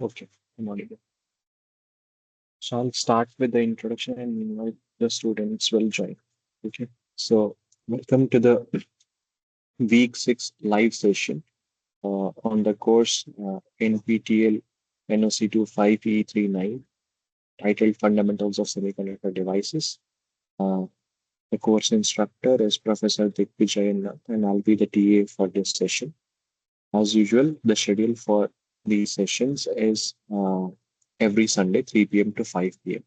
Okay, I'm audible. So I'll start with the introduction and meanwhile the students will join. Okay. So welcome to the week 6 live session on the course NPTEL NOC25 EE-39 titled Fundamentals of Semiconductor Devices. Uh, the course instructor is Professor Digvijayan and I'll be the TA for this session. As usual, the schedule for these sessions is every Sunday, 3 p.m. to 5 p.m.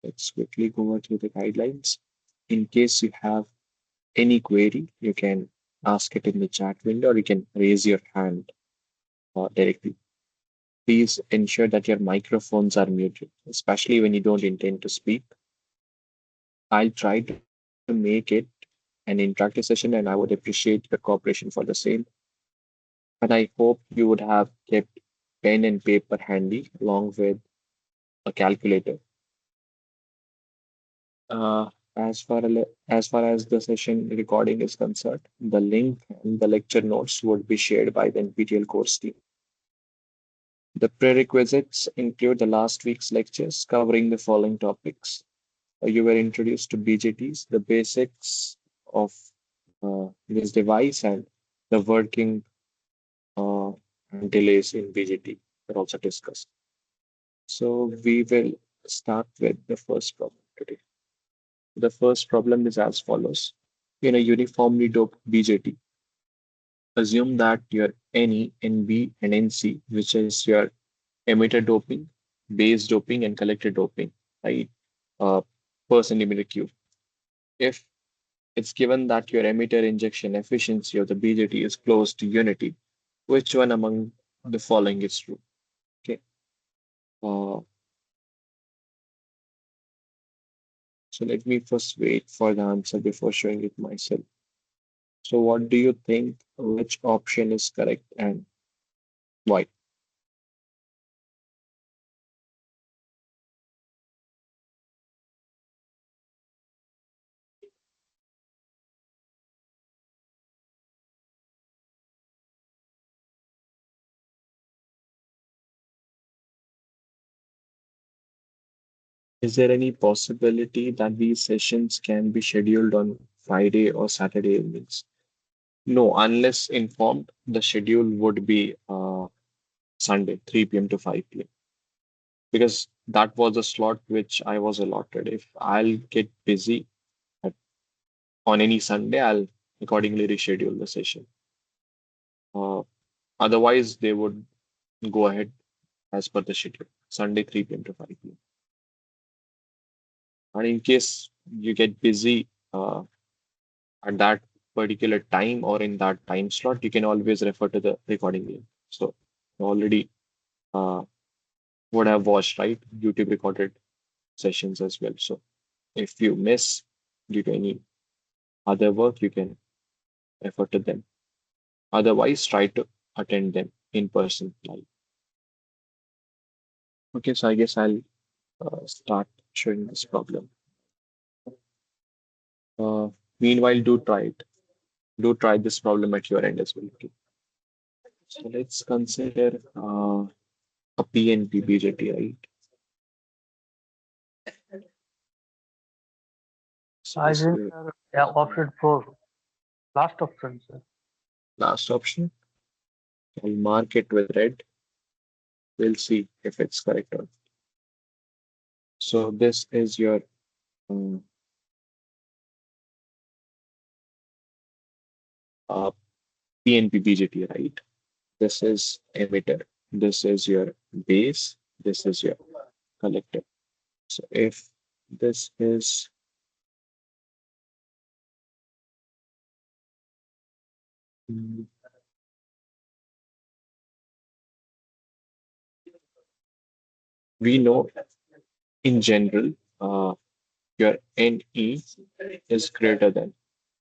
Let's quickly go over through the guidelines. In case you have any query, you can ask it in the chat window or you can raise your hand directly. Please ensure that your microphones are muted, especially when you don't intend to speak. I'll try to make it an interactive session and I would appreciate your cooperation for the same. And I hope you would have kept pen and paper handy along with a calculator. Uh, as far as the session recording is concerned, the link and the lecture notes would be shared by the NPTEL course team. The prerequisites include the last week's lectures covering the following topics. You were introduced to BJTs, the basics of this device, and the working and delays in BJT were also discussed. So we will start with the first problem today. The first problem is as follows. In a uniformly doped BJT, assume that your NE, NB, and NC, which is your emitter doping, base doping, and collector doping, right, uh, per centimeter cube. If it's given that your emitter injection efficiency of the BJT is close to unity, which one among the following is true? Okay. Uh, so let me first wait for the answer before showing it myself. So what do you think? Which option is correct and why? Is there any possibility that these sessions can be scheduled on Friday or Saturday evenings? No, unless informed, the schedule would be Sunday, 3 p.m. to 5 p.m. because that was the slot which I was allotted. If I'll get busy at, on any Sunday, I'll accordingly reschedule the session. Uh, Otherwise, they would go ahead as per the schedule, Sunday, 3 p.m. to 5 p.m. And in case you get busy at that particular time or in that time slot, you can always refer to the recording link. So you already uh, would have watched, right? YouTube recorded sessions as well. So if you miss due to any other work, you can refer to them. Otherwise, try to attend them in person live. Okay, so I guess I'll start showing this problem. Uh, Meanwhile, do try it. Do try this problem at your end as well. Okay. So let's consider a PNP BJT, right? So I this think, will sir, yeah, option 4, last option, sir. last option. I'll mark it with red. We'll see if it's correct or not. So this is your um, uh, PNP BJT, right? This is emitter. This is your base. This is your collector. So if this is mm, we know in general your NE is greater than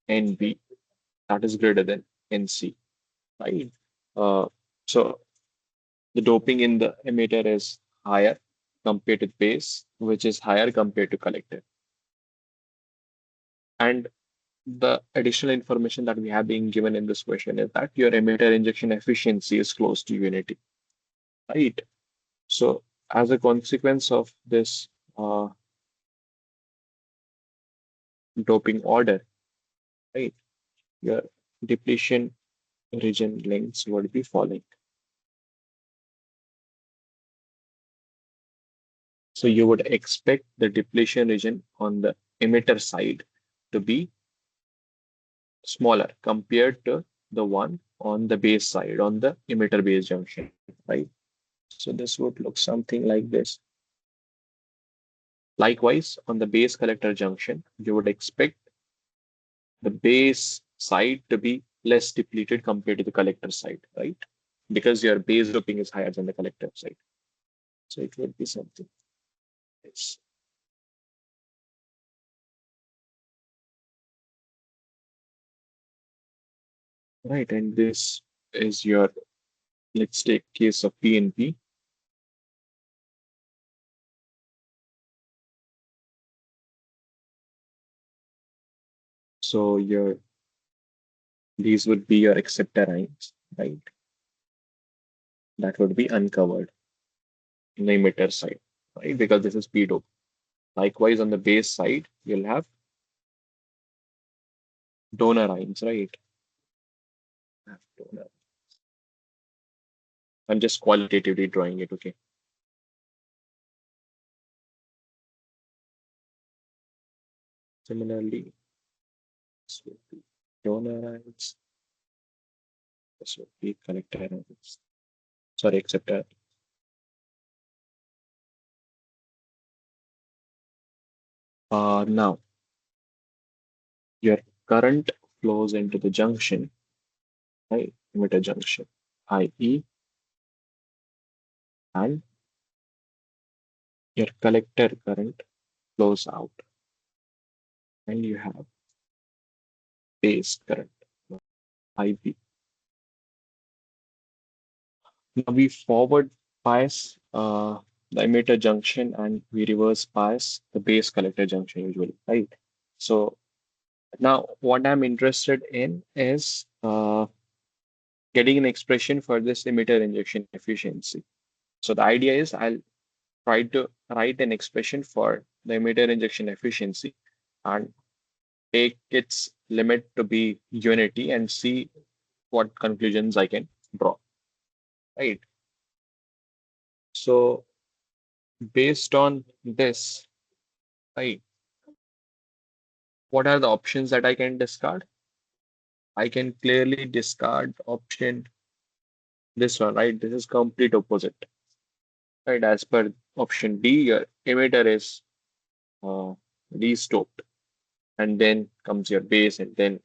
NB, that is greater than NC, right? Uh, so the doping in the emitter is higher compared to base, which is higher compared to collector. And the additional information that we have been given in this question is that your emitter injection efficiency is close to unity. right? So as a consequence of this uh, doping order, right, your depletion region lengths would be falling. So you would expect the depletion region on the emitter side to be smaller compared to the one on the base side, on the emitter base junction, right? So this would look something like this. Likewise, on the base collector junction, you would expect the base side to be less depleted compared to the collector side, right? Because your base doping is higher than the collector side. So it would be something. Yes. Right. And this is your, let's take case of PNP. So your these would be your acceptor ions, right? That would be uncovered in the emitter side, right? Because this is P dope. Likewise, on the base side, you'll have donor ions, right? Have donor. I'm just qualitatively drawing it, okay? Similarly, this would be donor ions, this would be collector ions. Sorry, acceptor. Now, your current flows into the junction, right? Emitter junction, IE, and your collector current flows out, and you have base current, IB. Now we forward bias the emitter junction and we reverse bias the base collector junction usually, right? So now what I'm interested in is getting an expression for this emitter injection efficiency. So the idea is I'll try to write an expression for the emitter injection efficiency and take its limit to be unity and see what conclusions I can draw, right? So based on this, right, what are the options that I can discard? I can clearly discard option this one, right? This is complete opposite, right? As per option D, your emitter is de-stoked, and then comes your base, and then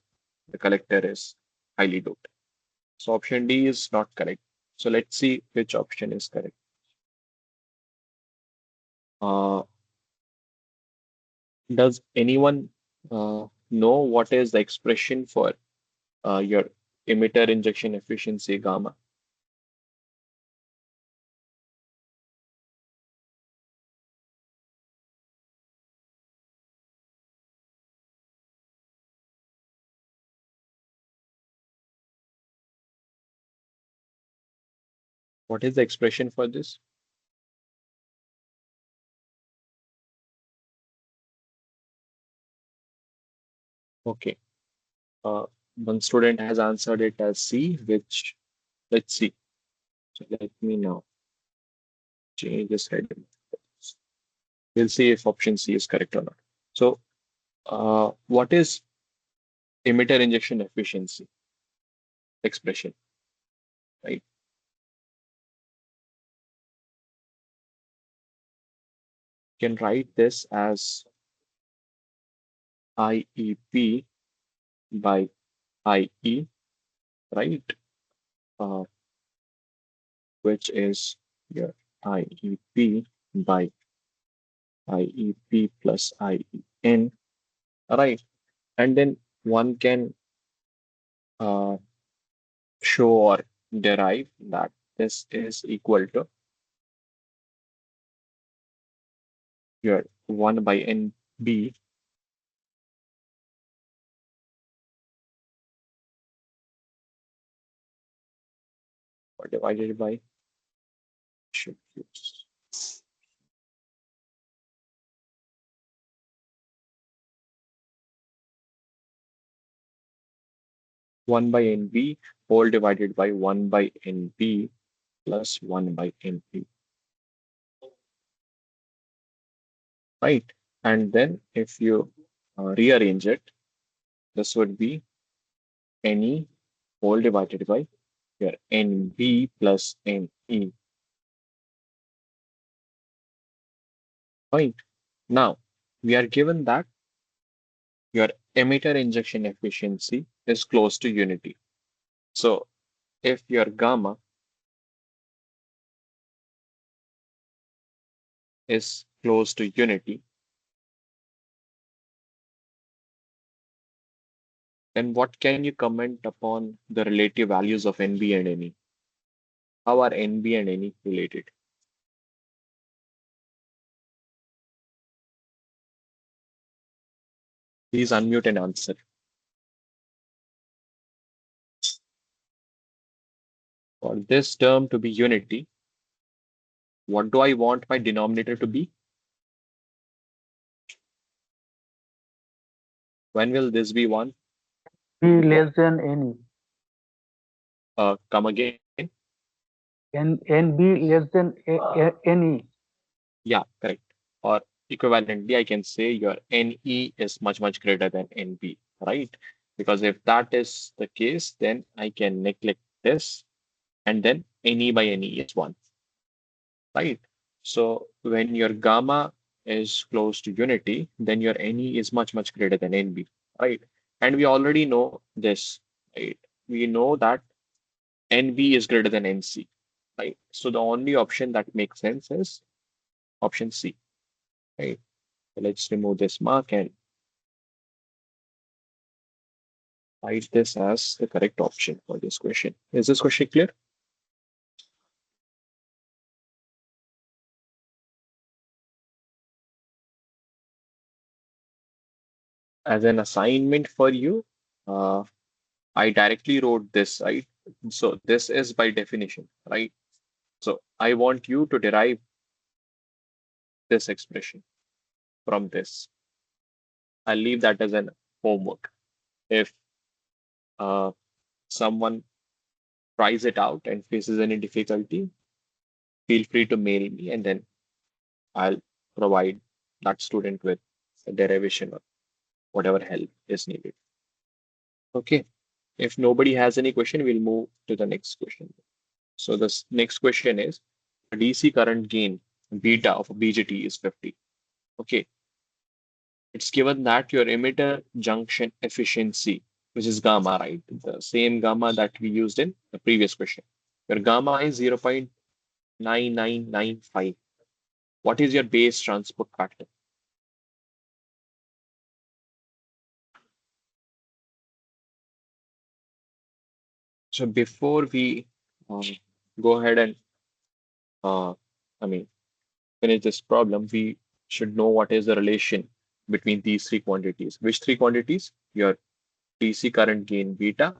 the collector is highly doped. So option D is not correct. So let's see which option is correct. Uh, does anyone know what is the expression for your emitter injection efficiency gamma? What is the expression for this? Okay. One student has answered it as C, which let's see. So let me now change this heading. We'll see if option C is correct or not. So, what is emitter injection efficiency expression, right? You can write this as IEP by IE, right? Uh, which is your IEP by IEP plus IEN, right? And then one can uh, show or derive that this is equal to your 1 by NB or divided by should use. 1 by NB whole divided by 1 by NB plus 1 by NB. Right? And then if you rearrange it, this would be NE whole divided by your NB plus NE. Right? Now, we are given that your emitter injection efficiency is close to unity. So if your gamma is close to unity, then what can you comment upon the relative values of NB and NE? How are NB and NE related? Please unmute and answer. For this term to be unity, what do I want my denominator to be? When will this be 1? B less than any. Come again? NB less than any. Yeah, correct. Or equivalently, I can say your NE is much, much greater than NB, right? Because if that is the case, then I can neglect this and then NE by NE is 1, right? So when your gamma is close to unity, then your NE is much, much greater than NB, right? And we already know this, right? We know that NB is greater than NC, right? So the only option that makes sense is option C, right? So let's remove this mark and write this as the correct option for this question. Is this question clear? As an assignment for you, I directly wrote this, right? So this is by definition, right? So I want you to derive this expression from this. I'll leave that as an homework. If uh, someone tries it out and faces any difficulty, feel free to mail me and then I'll provide that student with a derivation or whatever help is needed. Okay. If nobody has any question, we'll move to the next question. So this next question is DC current gain beta of a BJT is 50. Okay. It's given that your emitter junction efficiency, which is gamma, right? The same gamma that we used in the previous question. Your gamma is 0.9995. What is your base transport factor? So before we um, go ahead and uh, I mean finish this problem, we should know what is the relation between these three quantities. Which three quantities? Your DC current gain beta,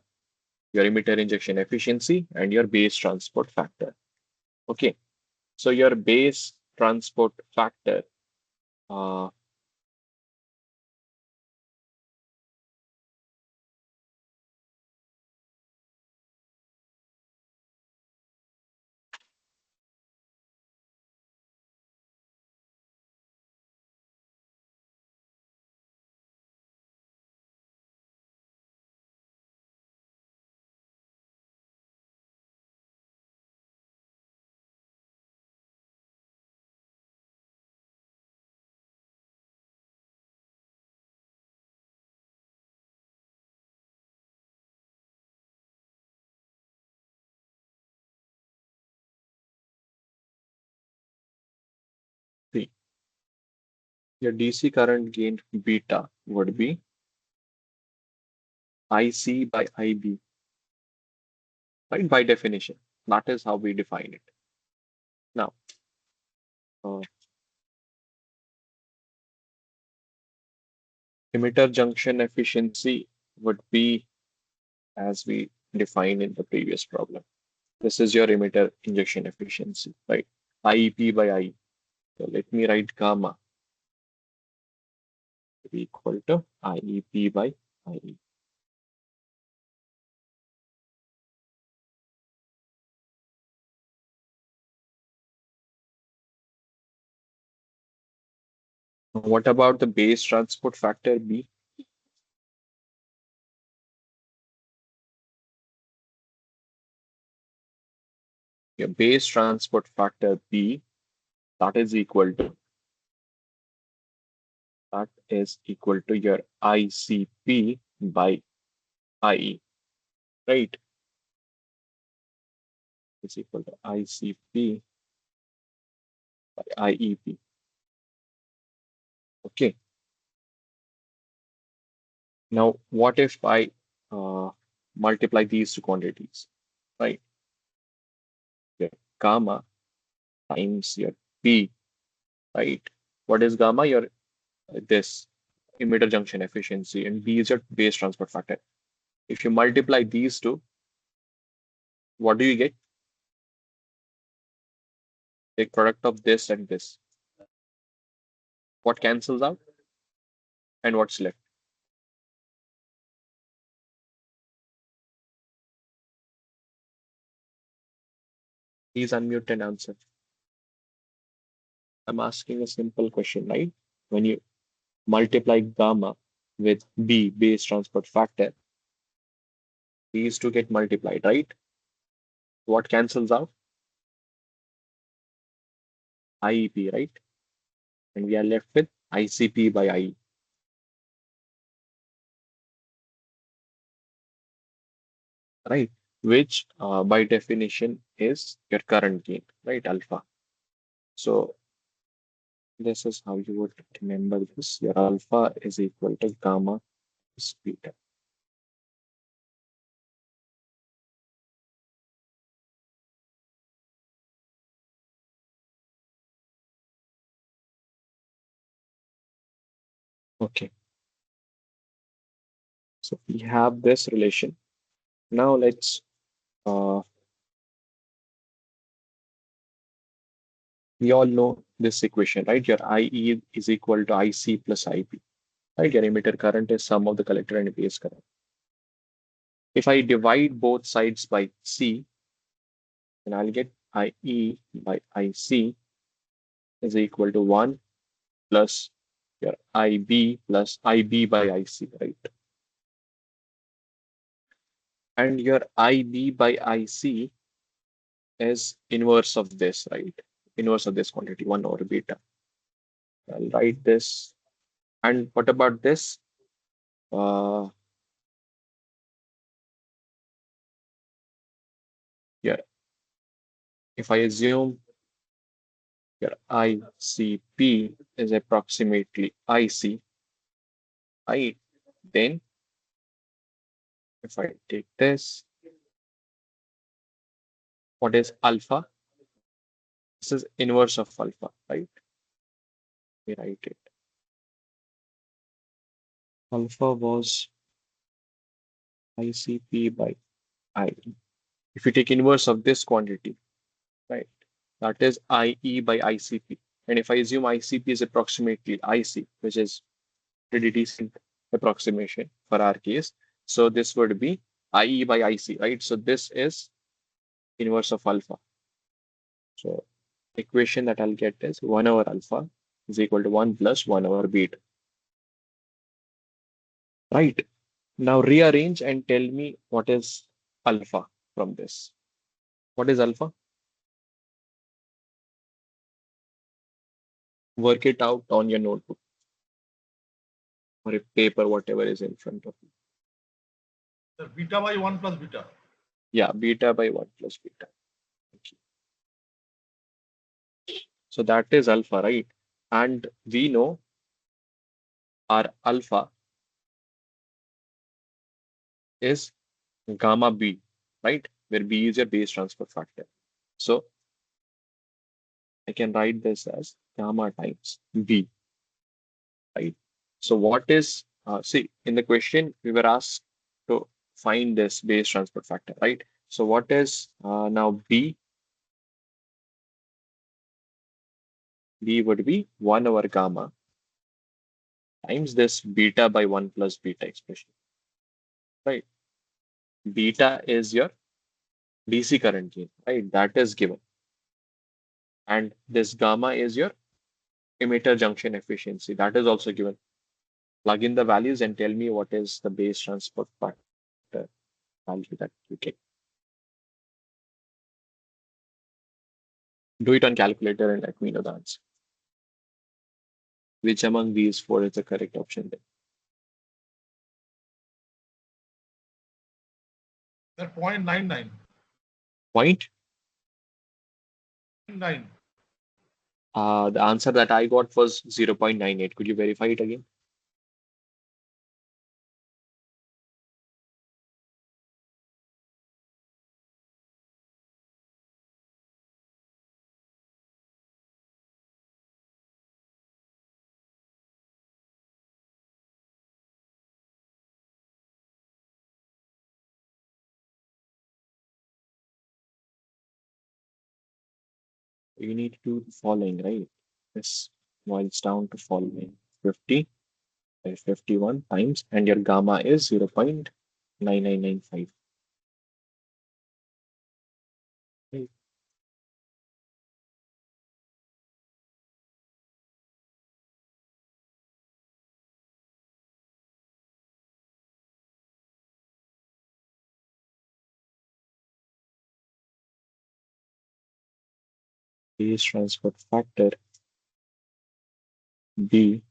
your emitter injection efficiency, and your base transport factor. Okay, so your base transport factor uh, see, your DC current gain beta would be IC by IB, right? By definition, that is how we define it. Now, uh, emitter junction efficiency would be as we defined in the previous problem. This is your emitter injection efficiency, right? IEP by IE. So let me write gamma equal to IEP by IE. What about the base transport factor B? Your base transport factor B, that is equal to your ICP by IE, right? Is equal to ICP by IEP. Okay. Now, what if I multiply these two quantities, right? Your gamma times your P, right? What is gamma? Your this emitter junction efficiency, and B is your base transport factor. If you multiply these two, what do you get? The product of this and this. What cancels out and what's left? Please unmute and answer. I'm asking a simple question, right? When you multiply gamma with B, base transport factor, these two get multiplied, right? What cancels out? IEP, right? And we are left with ICP by IE, right? Which by definition is your current gain, right? Alpha. So this is how you would remember this. Your alpha is equal to gamma is beta. Okay. So we have this relation. Now let's uh, we all know this equation, right? Your IE is equal to IC plus IP, right? Your emitter current is sum of the collector and base current. If I divide both sides by C, then I'll get IE by IC is equal to 1 plus your IB plus IB by IC, right? And your IB by IC is inverse of this, right? Inverse of this quantity, 1 over beta. I'll write this. And what about this? Uh, yeah, if I assume your ICP is approximately IC, right? Then if I take this, what is alpha? This is inverse of alpha, right? We write it. Alpha was ICP by I. If you take inverse of this quantity, right, that is IE by ICP. And if I assume ICP is approximately IC, which is pretty decent approximation for our case, so this would be IE by IC, right? So this is inverse of alpha. So equation that I'll get is 1 over alpha is equal to 1 plus 1 over beta. Right. Now rearrange and tell me what is alpha from this. What is alpha? Work it out on your notebook or a paper, whatever is in front of you. Sir, beta by 1 plus beta. Yeah, beta by 1 plus beta. Okay. So that is alpha, right? And we know our alpha is gamma B, right? Where B is your base transfer factor. So I can write this as gamma times B, right? So what is, see, in the question, we were asked to find this base transfer factor, right? So what is now B? B would be 1 over gamma times this beta by 1 plus beta expression, right? Beta is your DC current gain, right? That is given. And this gamma is your emitter junction efficiency. That is also given. Plug in the values and tell me what is the base transport factor value that you get. Do it on calculator and let me know the answer. Which among these four is the correct option then? That 0.99. Point? 9. The answer that I got was 0.98. Could you verify it again? You need to do the following, right? This boils down to following 50 by 51 times, and your gamma is 0.9995. Right. Base transport factor B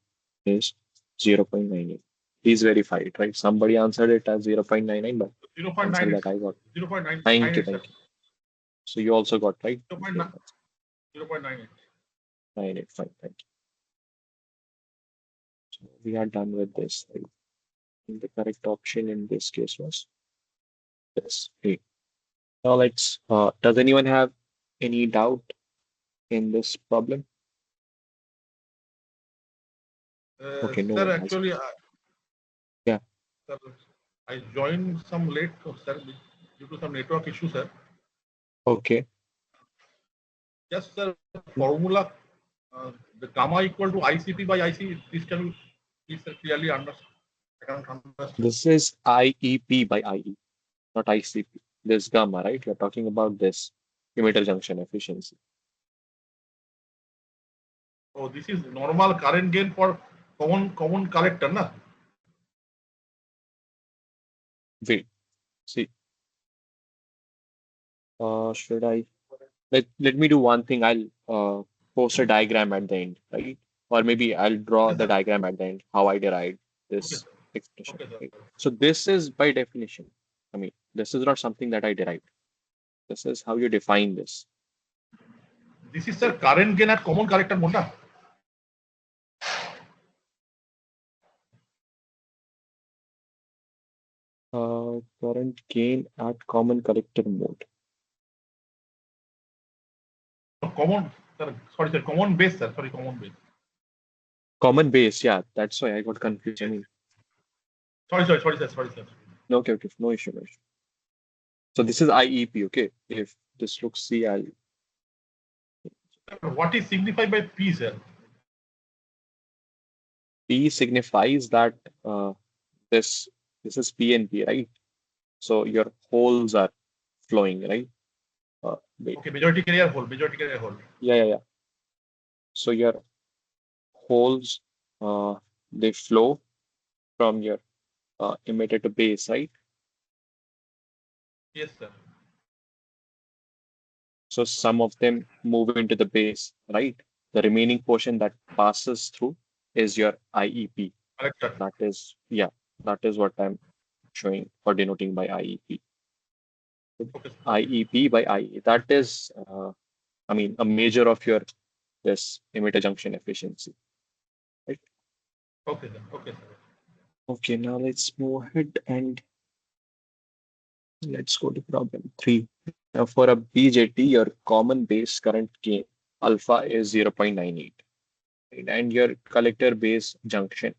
is 0.98. Please verify it, right? Somebody answered it as 0.99, but answer 0.98. that I got. 0.9. Thank you, thank you. So you also got, right? 0.9. 0.98. 98, fine, thank you. So we are done with this, right? And the correct option in this case was this. Okay. Now does anyone have any doubt in this problem? Okay, no Sir, one has. actually, Yeah. sir, I joined some late, sir, due to some network issue, sir. Okay. Yes, sir. Formula, the gamma equal to ICP by IC. This can you please sir, clearly understand? I can't understand. This is IEP by IE, not ICP. This gamma, right? You're talking about this emitter junction efficiency. So this is normal current gain for common collector, na? Wait, see, should I let me do one thing. I'll post a diagram at the end, right? Or maybe I'll draw Okay, the sir. diagram at the end, how I derived Okay, this sir. expression. Okay, sir. Right? So this is by definition. I mean, this is not something that I derived. This is how you define this. This is sir current gain at common collector mode, na? Current gain at common collector mode. Common, sir. Sorry, sir. Common base, sir. Sorry, common base. Common base, yeah, that's why I got confused. I Yes. mean, Sorry, sir. Sorry, sir. Sorry, sir. no, okay, okay, no issue, no issue. So this is IEP, okay? If this looks C, I'll What is signified by P, sir? P signifies that this this is PNP, right? So your holes are flowing, right? Wait, Okay, majority carrier hole. Majority carrier hole. yeah. So your holes, they flow from your emitter to base, right? Yes, sir. So some of them move into the base, right? The remaining portion that passes through is your IEP. Collector. That is, yeah, that is what I'm showing or denoting by IEP. Okay, sir. IEP by IE. That is, I mean, a measure of your this emitter junction efficiency, right? Okay, sir. Okay, sir. Okay, now let's move ahead and let's go to problem 3. Now for a BJT, your common base current gain alpha is 0.98, right? And your collector base junction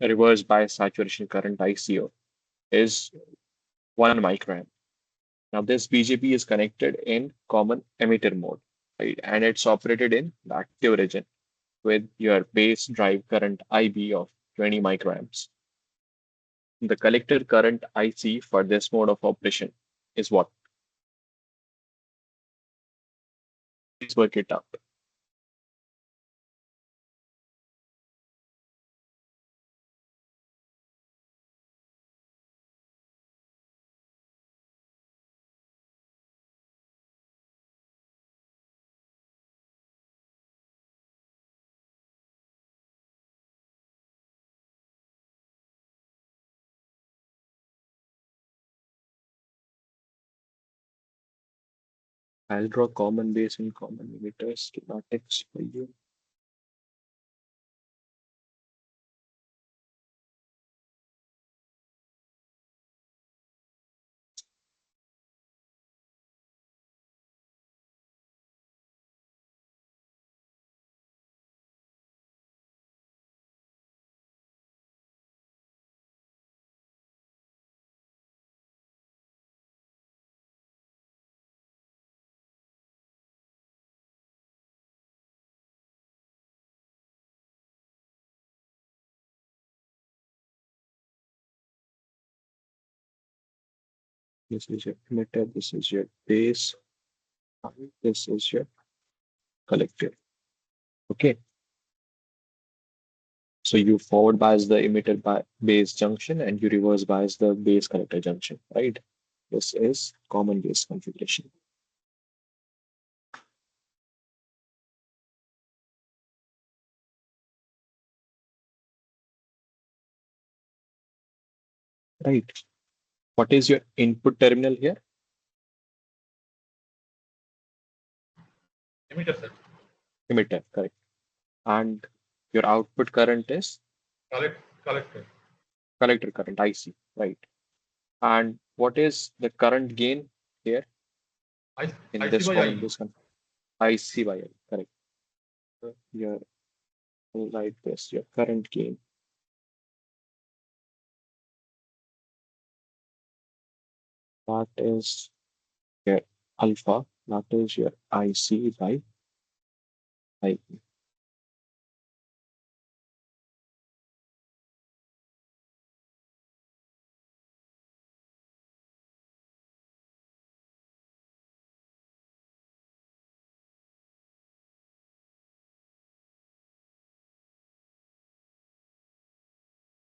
reverse bias saturation current ICO is 1 microamp. Now this BJP is connected in common emitter mode. right? And it's operated in the active region with your base drive current IB of 20 microamps. The collector current IC for this mode of operation is what? Please work it out. I'll draw common base and common emitter schematics for you. This is your emitter, this is your base, and this is your collector. Okay. So you forward bias the emitter by base junction and you reverse bias the base collector junction, right? This is common base configuration. Right. What is your input terminal here? Emitter set. Emitter, correct. And your output current is Collector. collector current, IC, right? And what is the current gain here in IC this by common IE. base IC by I, correct. So your like this, your current gain. That is your alpha, that is your IC by I.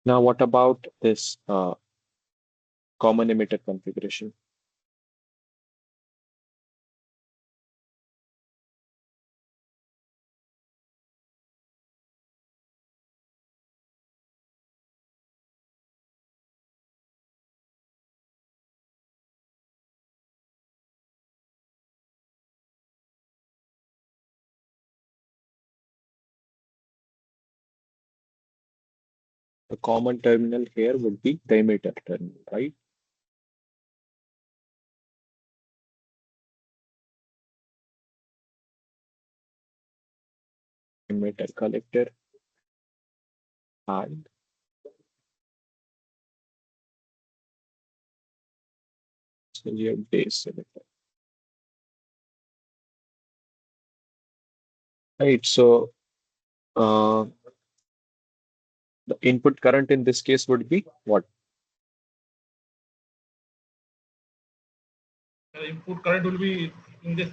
Now, what about this common emitter configuration? The common terminal here would be the emitter terminal, right? Emitter collector and so your base emitter. Right. So uh, the input current in this case would be what? The input current will be in this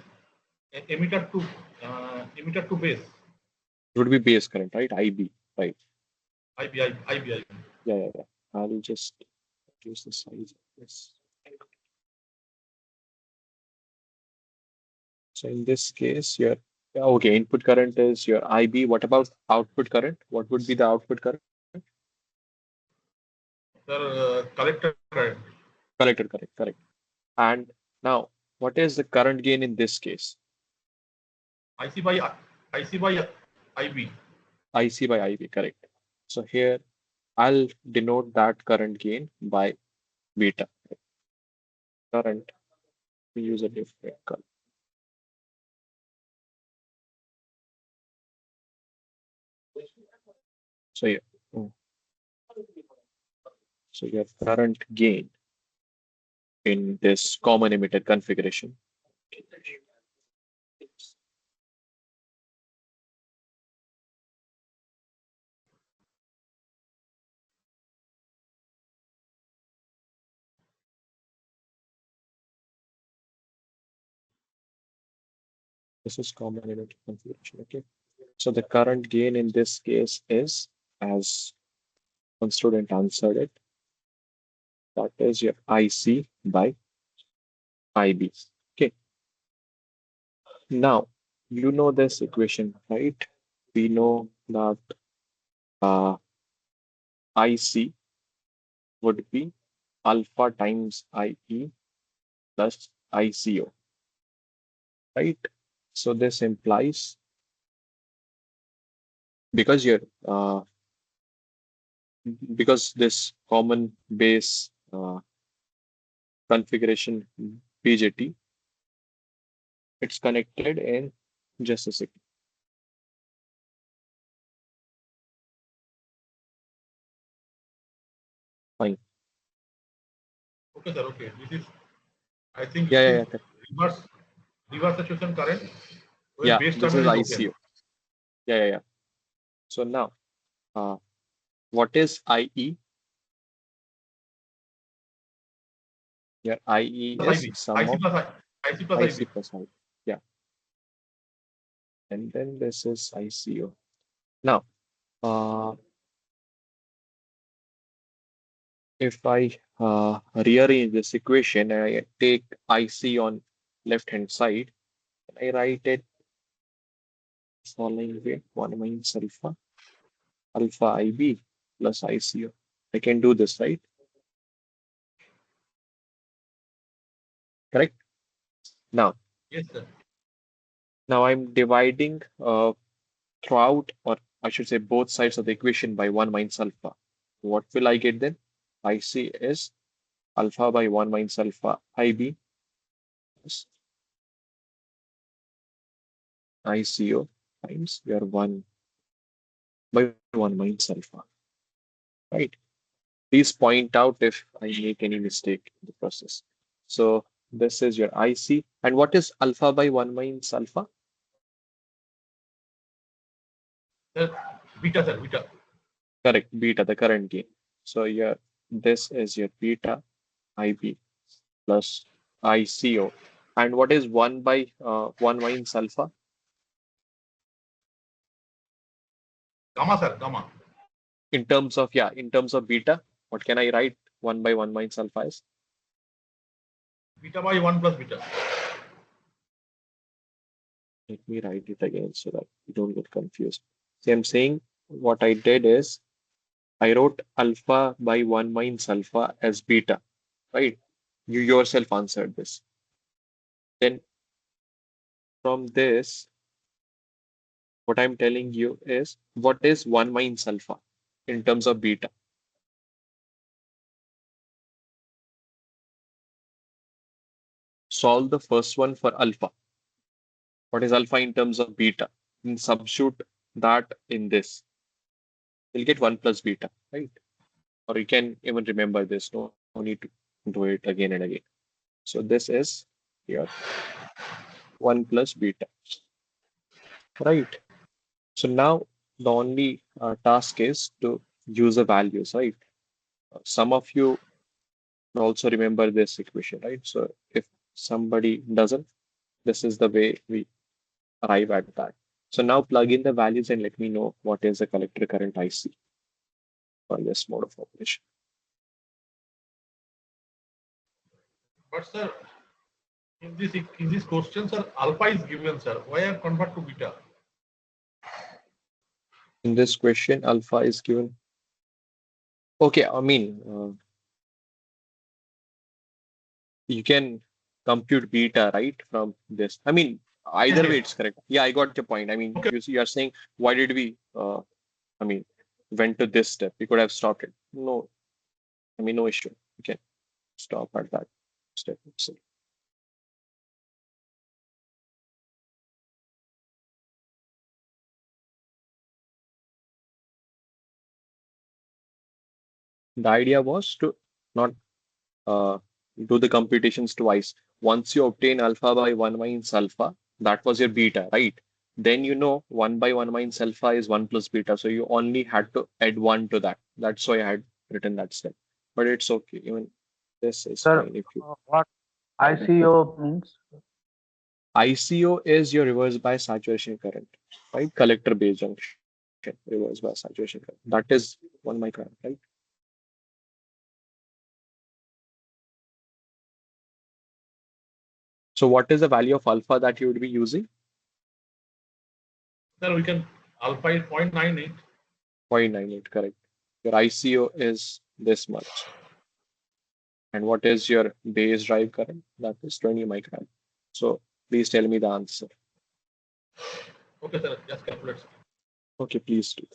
emitter to base. It would be base current, right? IB, right? IB. Yeah. I'll just reduce the size of this. So in this case, your okay, input current is your IB. What about output current? What would be the output current? Collector current. Collector current, correct. And now, what is the current gain in this case? IC by IC by IB. IC by IB, correct. So here, I'll denote that current gain by beta. Current, we use a different color. So yeah, mm. So your current gain in this common emitter configuration This is common emitter configuration. Okay. So the current gain in this case is, as one student answered it, that is your IC by IB. Okay. Now, you know this equation, right? We know that IC would be alpha times IE plus ICO, right? So this implies, because you're because this common base configuration BJT, it's connected in just a second. Fine. Okay, sir. Okay. This is, I think Yeah, it yeah, is yeah. Correct. reverse saturation current where Yeah, base this terminal is is open. ICO. Yeah, yeah, yeah. So now, uh, what is IE? Your IE is IB. sum of IC plus IC IB. plus IB. Yeah, and then this is ICO. Now, if I rearrange this equation and I take IC on left hand side, I write it following way: 1 minus alpha IB plus ICO. I can do this, right? Correct? Now, Yes, sir. I'm dividing throughout, or I should say both sides of the equation by 1 minus alpha. What will I get then? IC is alpha by 1 minus alpha IB plus ICO times your 1 by 1 minus alpha, right? Please point out if I make any mistake in the process. So this is your IC. And what is alpha by 1 minus alpha? Sir, beta, sir, beta. Correct, beta, the current gain. So your this is your beta IB plus ICO. And what is 1 by 1 minus alpha? Gamma, sir, gamma. In terms of beta, what can I write 1 by 1 minus alpha is? Beta by 1 plus beta. Let me write it again so that you don't get confused. See, I'm saying what I did is I wrote alpha by 1 minus alpha as beta, right? You yourself answered this. Then from this, what I'm telling you is what is 1 minus alpha in terms of beta? Solve the first one for alpha. What is alpha in terms of beta? And substitute that in this. You'll get 1 plus beta, right? Or you can even remember this. No need to do it again and again. So this is your 1 plus beta, right? So now the only task is to use the values, right? Some of you also remember this equation, right? So if somebody doesn't, this is the way we arrive at that. So now plug in the values and let me know what is the collector current IC for this mode of operation. But sir, in this question, sir, alpha is given, sir. Why I convert to beta? In this question, alpha is given. Okay, I mean, you can compute beta, right, from this. I mean, Yes, either way, yes. it's correct. Yeah, I got your point. I mean, Okay. you are saying, why did we, I mean, went to this step? We could have stopped it. No, I mean, no issue. You can stop at that step itself. The idea was to not uh, do the computations twice. Once you obtain alpha by 1 minus alpha, that was your beta, right? Then you know 1 by 1 minus alpha is 1 plus beta. So you only had to add 1 to that. That's why I had written that step. But it's okay. Even this is Sir, fine if you. what ICO means? ICO is your reverse bias saturation current, right? Collector based junction, reverse bias saturation current. That is 1 micron, right? So what is the value of alpha that you would be using? Sir, we can alpha is 0.98. 0.98, correct. Your ICO is this much. And what is your base drive current? That is 20 micron. So please tell me the answer. Okay, sir, just calculate. Okay, please do.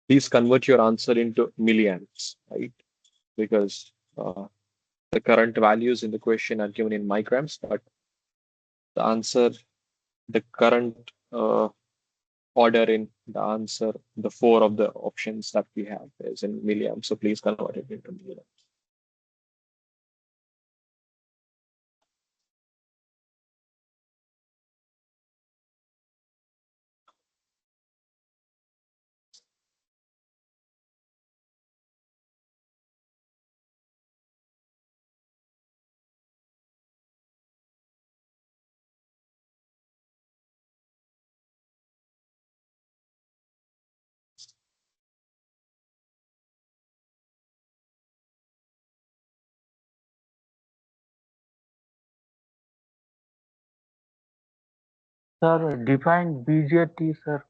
Please convert your answer into milliamps, right? Because the current values in the question are given in micrams, but the answer, the current order in the answer, the four of the options that we have is in milliamps. So please convert it into milliamps. Sir, define BJT, sir.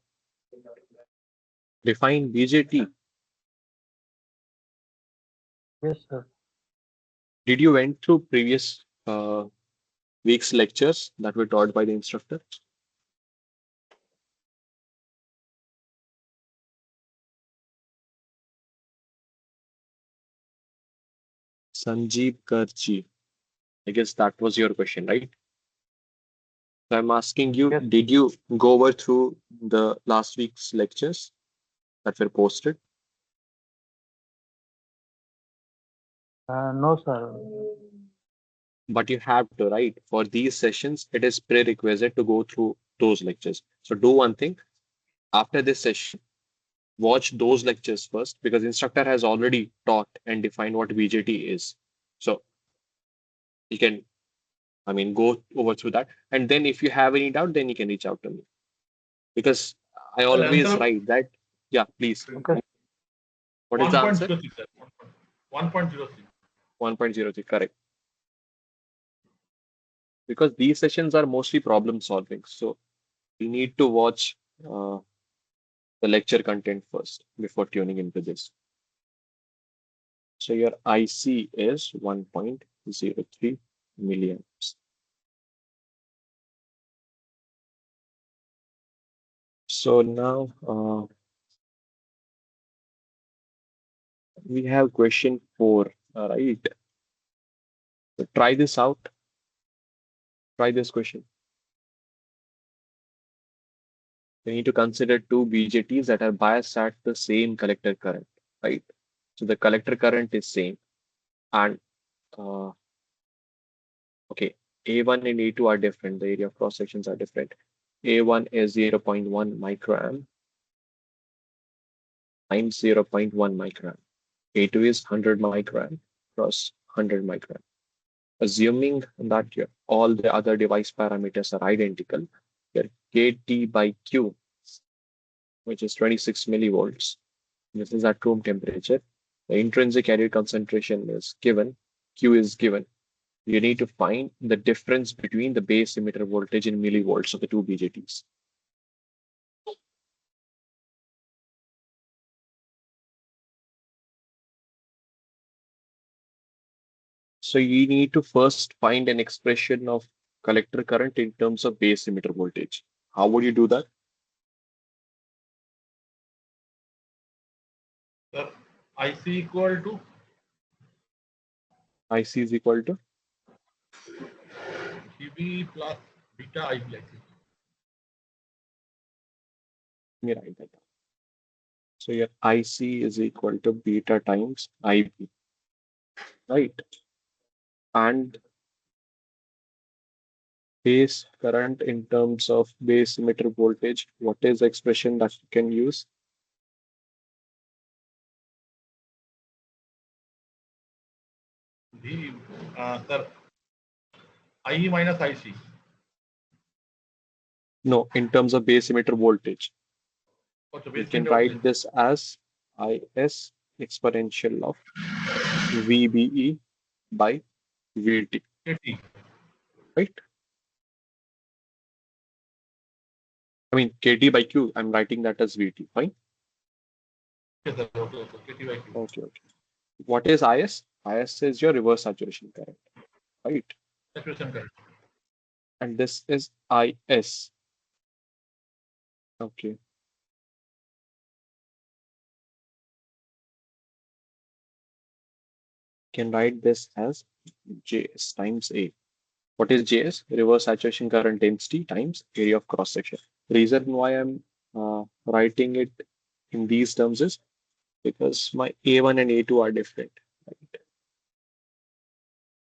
Define BJT. Yes, sir. Did you went through previous week's lectures that were taught by the instructor? Sanjeev Karchi. I guess that was your question, right? So I'm asking you, Yes. did you go over through the last week's lectures that were posted? No, sir. But you have to, right? For these sessions, it is prerequisite to go through those lectures. So do one thing. After this session, watch those lectures first because instructor has already taught and defined what BJT is. So you can, I mean, go over through that. And then if you have any doubt, then you can reach out to me. Because I Sir, always answer write that, yeah, please. Okay. What is the answer? 1.06, sir. 1.06. 1.03, correct. Because these sessions are mostly problem solving. So we need to watch the lecture content first before tuning into this. So your IC is 1.03 milliamps. So now we have question 4, right? So try this out. Try this question. We need to consider two BJTs that are biased at the same collector current, right? So the collector current is same, and okay, A1 and A2 are different. The area of cross sections are different. A1 is 0.1 microamp times 0.1 microamp. A2 is 100 microamp cross 100 microamp. Assuming that all the other device parameters are identical, your KT by Q, which is 26 millivolts, this is at room temperature. The intrinsic carrier concentration is given, Q is given. You need to find the difference between the base emitter voltage in millivolts of the two BJTs. So you need to first find an expression of collector current in terms of base emitter voltage. How would you do that? Sir, IC equal to IC is equal to, GB plus beta IB, I think. let me write that down. So your IC is equal to beta times IB, right? And base current in terms of base emitter voltage, what is the expression that you can use? Sir, IE minus IC. No, in terms of base emitter voltage, What's the you base can emitter write voltage? this as Is exponential of VBE by VT, KT. right? I mean, KT by Q, I'm writing that as VT, fine? Yes, sir. Okay. KT by Q. Okay, okay. What is Is? Is is your reverse saturation current, right? Saturation current. And this is Is. Okay. Can write this as Js times A. What is Js? Reverse saturation current density times area of cross section. Reason why I'm writing it in these terms is because my A1 and A2 are different. Right?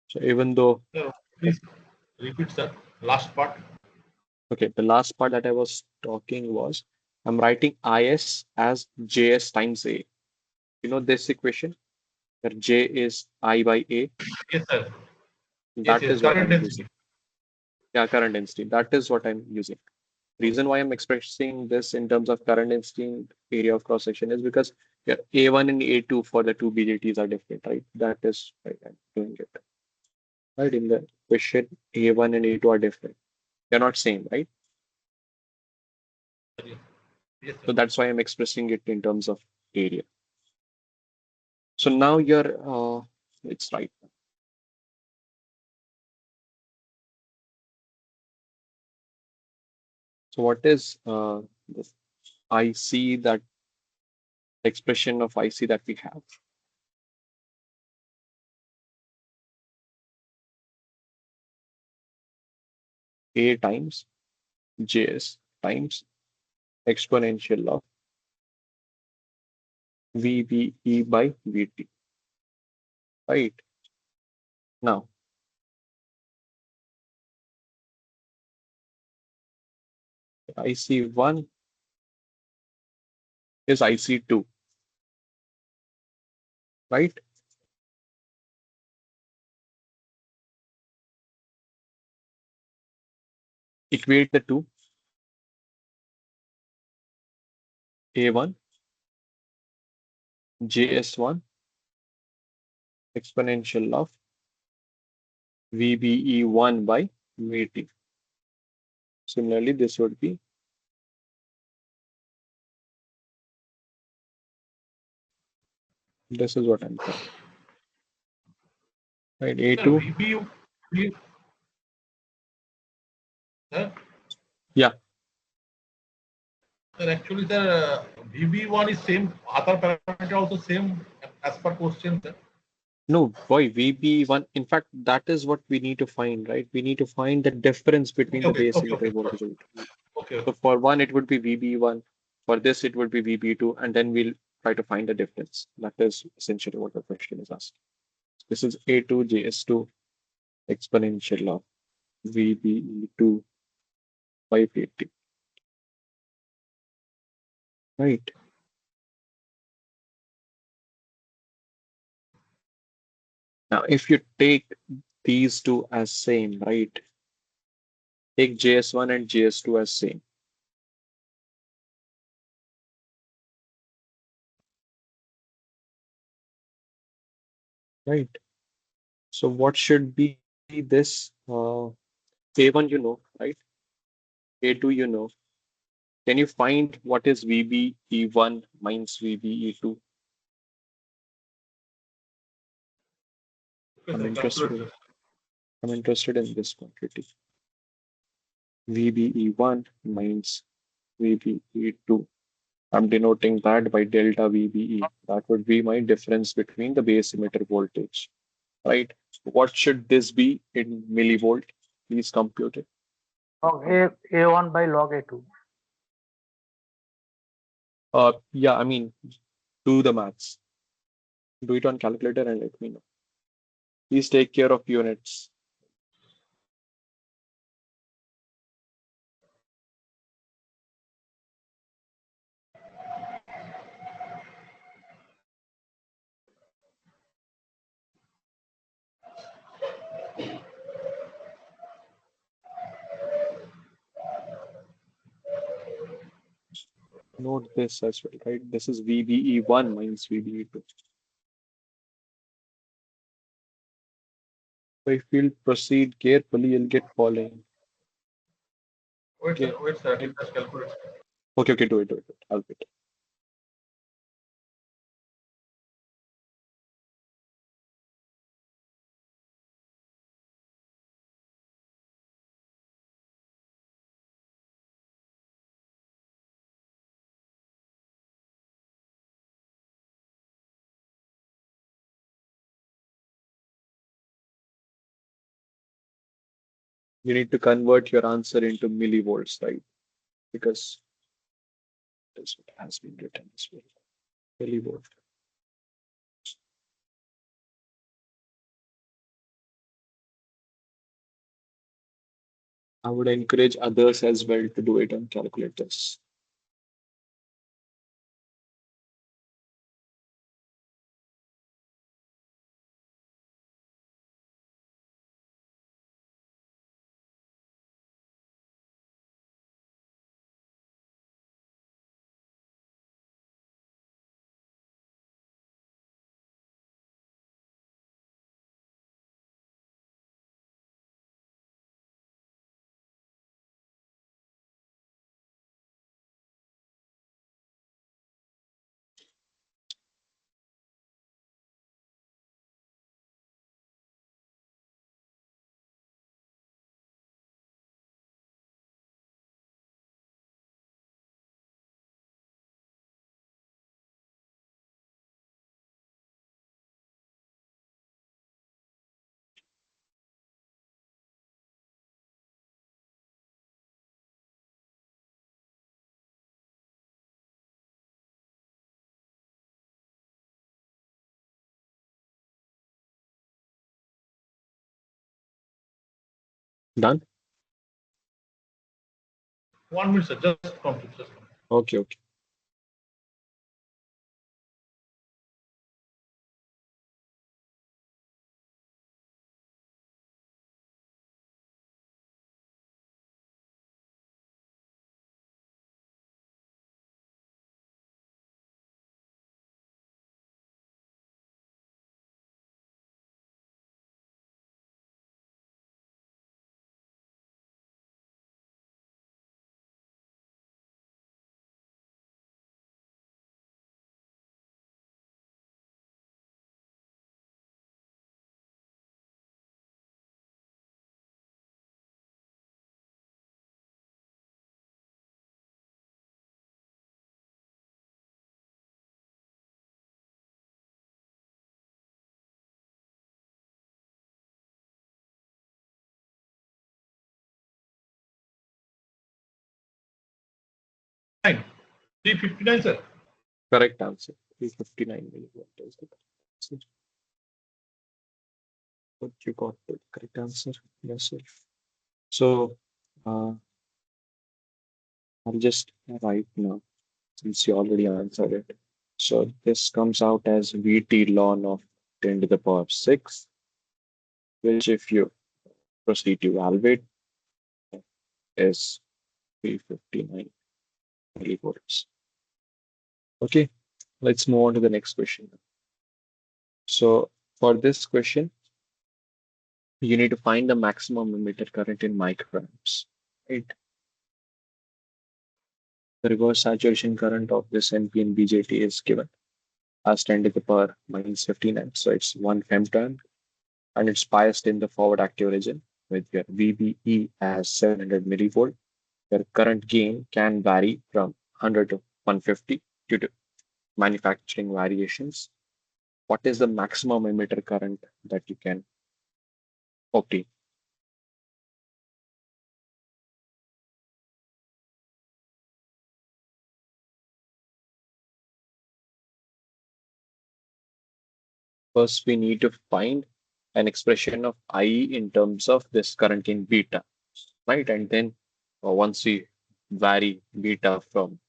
So even though, Sir, please repeat, sir. Last part. okay, the last part that I was talking was I'm writing Is as Js times A. You know this equation where J is I by A. Yes, sir. That is what Current I'm density. using. Yeah, current density. That is what I'm using. Reason why I'm expressing this in terms of current density and area of cross section is because yeah, A1 and A2 for the two BJTs are different, right? That is why I'm doing it. Right, in the question, A1 and A2 are different. They're not same, right? Yes, So sir. that's why I'm expressing it in terms of area. So now you're, it's right. So what is this IC, that expression of IC that we have? A times Js times exponential of VBE by VT, right? Now, IC1 is IC2, right? Equate the two, A1, JS1 exponential of VBE1 by VT. Similarly, this would be this is what I'm saying. Right, Sir, A2. sir, Yeah, sir, actually, sir, VB1 is same. Other parameter also same as per question, sir. no, boy, VB1. In fact, that is what we need to find, right? We need to find the difference between the base emitter voltage. Okay. So for one, it would be VB1. For this, it would be VB2, and then we'll try to find the difference. That is essentially what the question is asking. This is A2 JS2 exponential of VBE2 by VT. Right. Now, if you take these two as same, right? Take JS1 and JS2 as same. Right. So what should be this? A1 you know, right? A2 you know. Can you find what is VBE1 minus VBE2? Okay, I'm sir. interested Calculate, in sir. I'm interested in this quantity. VBE1 minus VBE2. I'm denoting that by delta VBE. That would be my difference between the base emitter voltage, right? What should this be in millivolt? Please compute it. Log A1 by log A2. Yeah, I mean, do the maths. Do it on calculator and let me know. Please take care of units. note this as well, right? This is VBE1 minus VBE2. So if you'll proceed carefully, you'll get following. Wait, Okay. sir, wait, sir. Let us calculate. Okay, do it. I'll wait. You need to convert your answer into millivolts, right? Because that's what has been written as well. Millivolt. I would encourage others as well to do it on calculators. Done? 1 minute, sir. Just complete. Just complete. Okay. Nine. 359, sir. Correct answer. 359 millivolt is the correct answer. But you got the correct answer yourself. So I'll just write now since you already answered it. So this comes out as VT ln of 10 to the power 6, which if you proceed to evaluate is 359 millivolts. Okay, let's move on to the next question. So for this question, you need to find the maximum emitter current in microamps, right? The reverse saturation current of this NPN BJT is given as 10 to the power minus 15 amps. So it's 1 femton and it's biased in the forward active region with your VBE as 700 millivolt. Your current gain can vary from 100 to 150 due to manufacturing variations. What is the maximum emitter current that you can obtain? First, we need to find an expression of IE in terms of this current in beta, right? And then once we vary beta from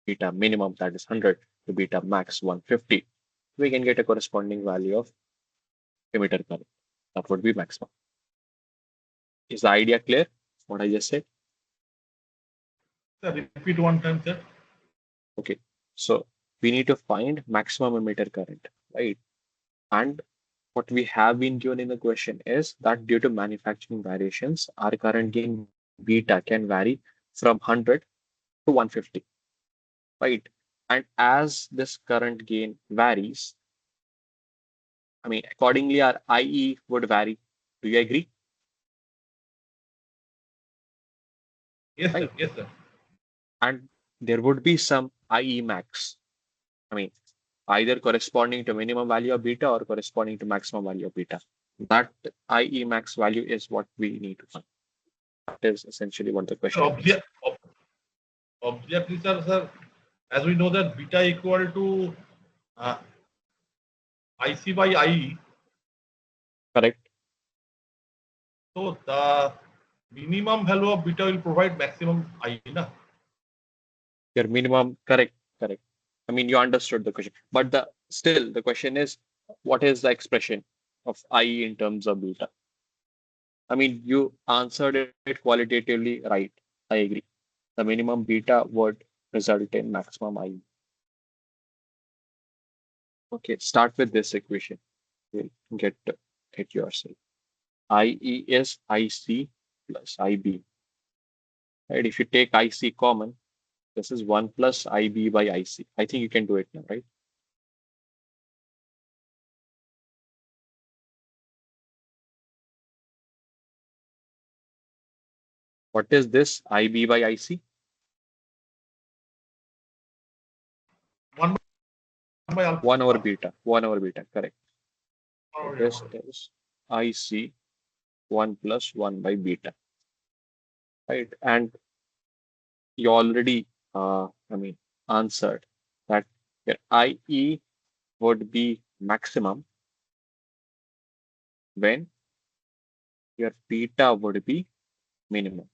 beta minimum, that is 100, to beta max 150, we can get a corresponding value of emitter current. That would be maximum. Is the idea clear? What I just said? Sir, repeat one time, sir. Okay, so we need to find maximum emitter current, right? And what we have been given in the question is that due to manufacturing variations, our current gain beta can vary from 100 to 150, right? And as this current gain varies, I mean, accordingly, our IE would vary. Do you agree? Yes, sir. Right? Yes, sir. And there would be some IE max. I mean, either corresponding to minimum value of beta or corresponding to maximum value of beta. That IE max value is what we need to find. That is essentially what the So question is. obviously, sir, as we know that beta equal to uh, IC by IE, Correct? so the minimum value of beta will provide maximum IE, na? Your minimum, correct, correct. I mean, you understood the question, but the question is, what is the expression of IE in terms of beta? I mean, you answered it qualitatively right. I agree. The minimum beta would result in maximum IE. Okay, start with this equation. We'll get it yourself. IE is IC plus IB. Right? If you take IC common, this is 1 plus IB by IC. I think you can do it now, right? What is this IB by IC? 1 by 1 over alpha. beta. 1 over beta, correct. So Or, this is IC 1 plus 1 by beta, right? And you already, I mean, answered that your IE would be maximum when your beta would be minimum.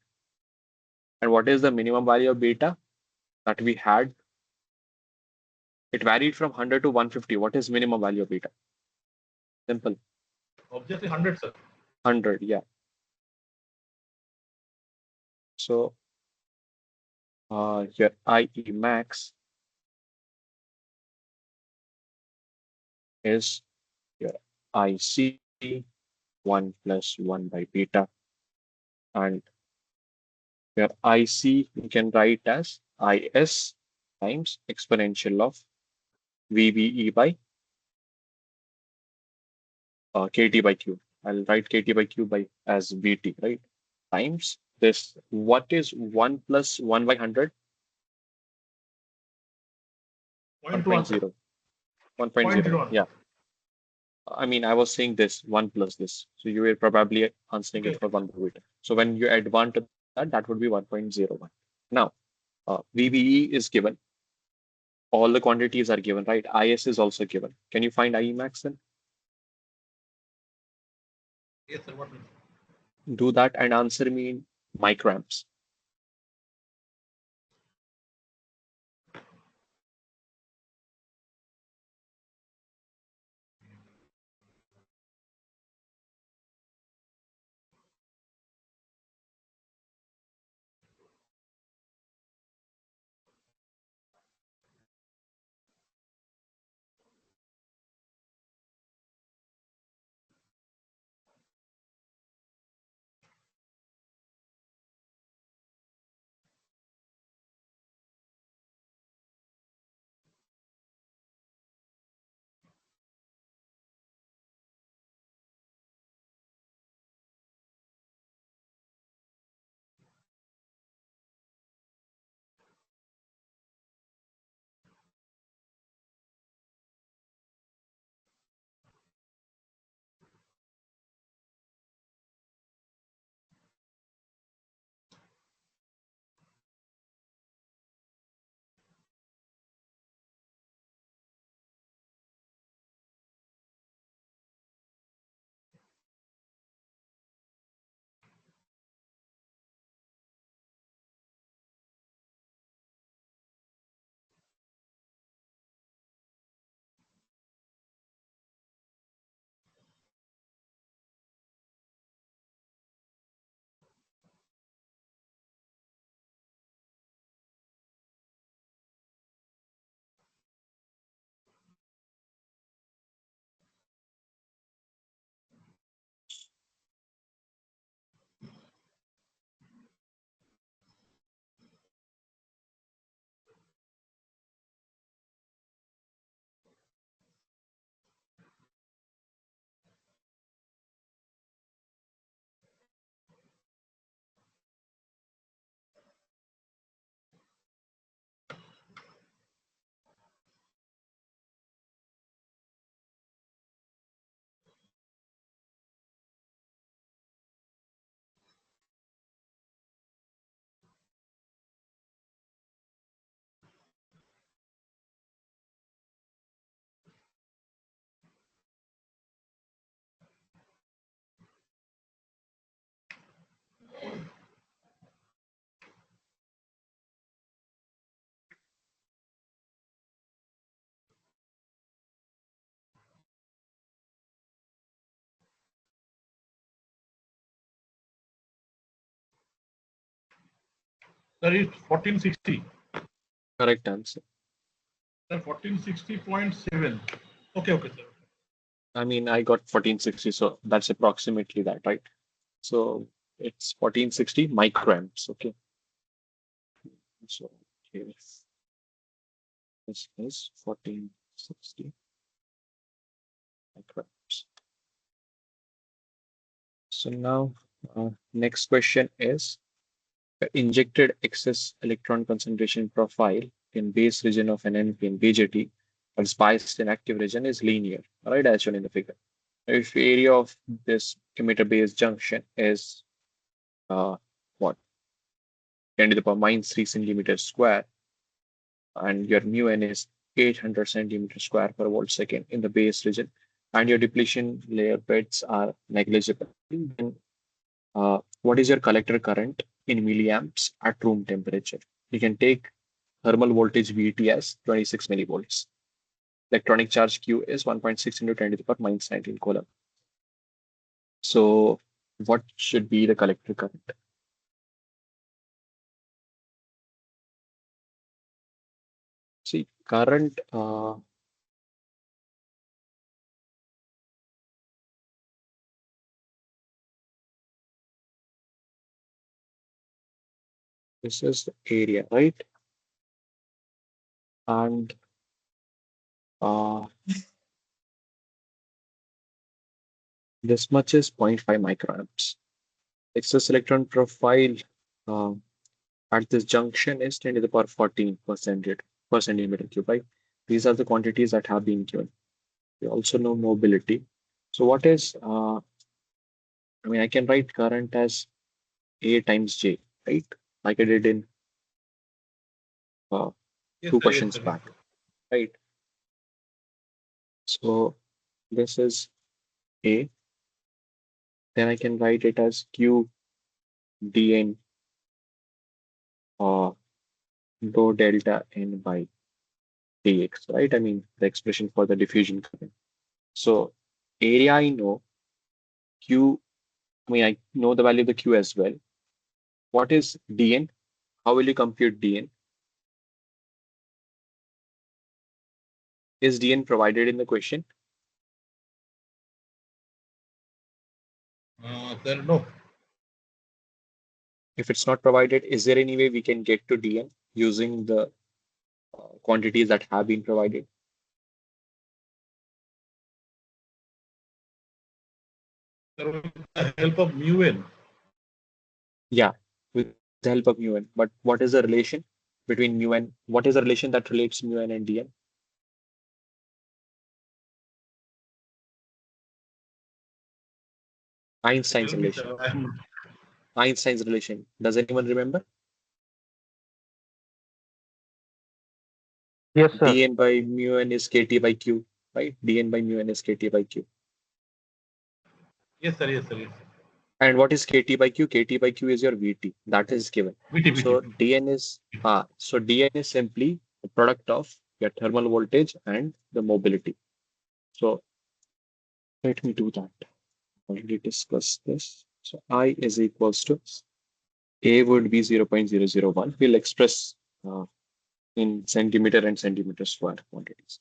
And what is the minimum value of beta that we had? It varied from 100 to 150. What is minimum value of beta? Simple. obviously 100, sir. 100, yeah. So your IE max is your IC 1 plus 1 by beta. And your IC you can write as IS times exponential of VBE by KT by Q. I'll write KT by Q by as VT, right? Times this. What is 1 plus 1 by 100? 0.1, sir. 1.0. 1.0. 0.01. Yeah. I mean, I was saying this 1 plus this. So you were probably answering it Okay. for 1 by beta. So when you add 1 to that, that would be 1.01. Now, VBE is given. All the quantities are given, right? IS is also given. Can you find IE max then? Yes, sir. What? Do that and answer me in microamps. Sir, it's 1460. Correct answer. Sir, 1460.7. Okay, sir. I mean, I got 1460, so that's approximately that, right? So it's 1460 microamps. Okay. So here this is 1460 microamps. So now, next question is injected excess electron concentration profile in base region of an NP and BJT, but spiced in active region is linear, right? As shown in the figure. If area of this emitter base junction is what 10 to the power minus 3 centimeters square, and your mu n is 800 centimeters square per volt second in the base region, and your depletion layer beds are negligible, then what is your collector current in milliamps at room temperature? You can take thermal voltage VT as 26 millivolts. Electronic charge Q is 1.6 into 10 to the power minus 19 coulomb. So what should be the collector current? See, current this is the area, right? And this much is 0.5 microamps. Excess electron profile uh, at this junction is 10 to the power 14 per centimeter cube, right? These are the quantities that have been given. We also know mobility. So what is, I mean, I can write current as A times J, right? Like I did in Yes, two sir, questions yes, sir. back, right? So this is A. Then I can write it as Q dn rho delta n by dx, right? I mean, the expression for the diffusion current. So area I know, Q, I mean, I know the value of the Q as well. What is dn? How will you compute dn? Is dn provided in the question? Sir, no. If it's not provided, is there any way we can get to dn using the quantities that have been provided? Sir, with the help of mu n. Yeah, with the help of mu n. But what is the relation between mu n? What is the relation that relates mu n and dn? Einstein's Tell me, relation. sir. Einstein's relation. Does anyone remember? Yes, sir. dn by mu n is kt by q, right? dn by mu n is kt by q. Yes, sir, yes, sir, yes. And what is kt by q? Kt by q is your vt. That is given. VT. So dn is simply the product of your thermal voltage and the mobility. So let me do that. Already discussed this. So I is equals to A would be 0.001. We'll express in centimeter and centimeter square quantities.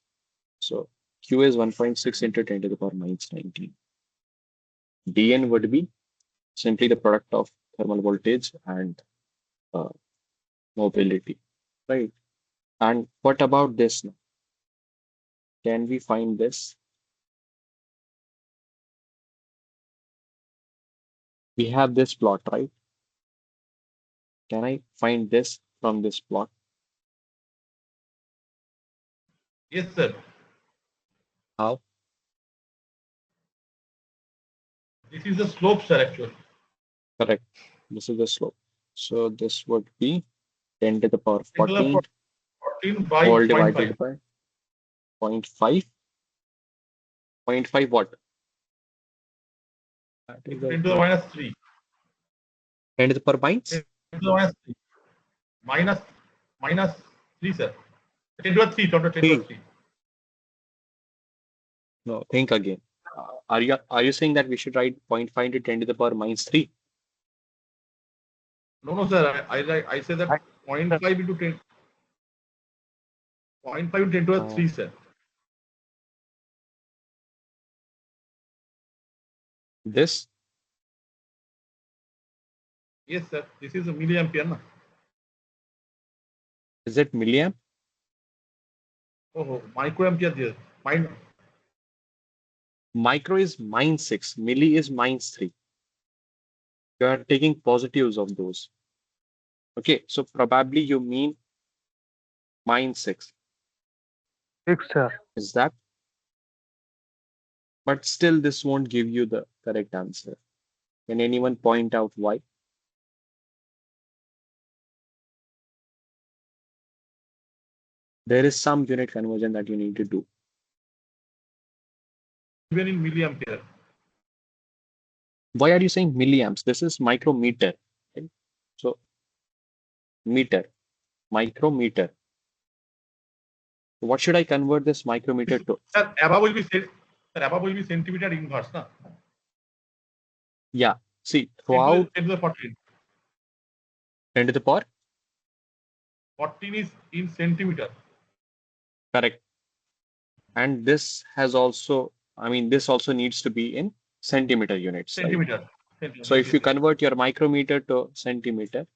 So Q is 1.6 into 10 to the power minus 19. dn would be simply the product of thermal voltage and uh, mobility, right? And what about this now? Can we find this? We have this plot, right? Can I find this from this plot? Yes, sir. How? This is the slope, sir, actually. Correct. This is the slope. So this would be 10 to the power 10 to the 14 14 by all 0.5. divided by 0.5. 0.5 what? That is 10 to the minus 3. 10 to the power minus? 10 to the minus 3. Minus 3, sir. 10 to the 3, total 10 to the 3. No, think again. Are you saying that we should write 0.5 into 10 to the power minus 3? No, sir. I say that 0.5 into 10. 0.5 into 10 to the 3, sir. This? Yes, sir. This is a milliampere. Na? Is it milliamp? Oh, microampere there. Micro is -6, milli is -3. You are taking positives of those. Okay, so probably you mean -6. 6, sir. Is that? But still, this won't give you the correct answer. Can anyone point out why? There is some unit conversion that you need to do. Even in milliampere. Why are you saying milliamps? This is micrometer. Right? So meter, micrometer. What should I convert this micrometer to? Sir, above will be centimeter inverse. Na? Yeah. See, 10 throughout to the 14. 10 to the power. 14 is in centimeter. Correct. And this has also, I mean, this also needs to be in centimeter units, right? Centimeter. So if Yes, you yes. convert your micrometer to centimeter,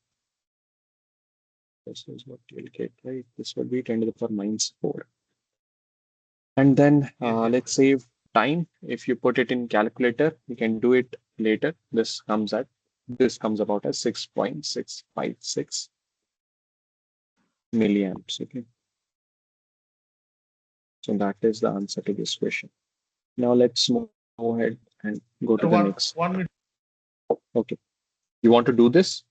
this is what you'll get, right? This would be 10 to the power -4. And then Yes, let's save time. If you put it in calculator, you can do it later. This comes about as 6.656 milliamps. Okay. So that is the answer to this question. Now let's move ahead and go to Sir, the next. 1 minute. Okay. You want to do this?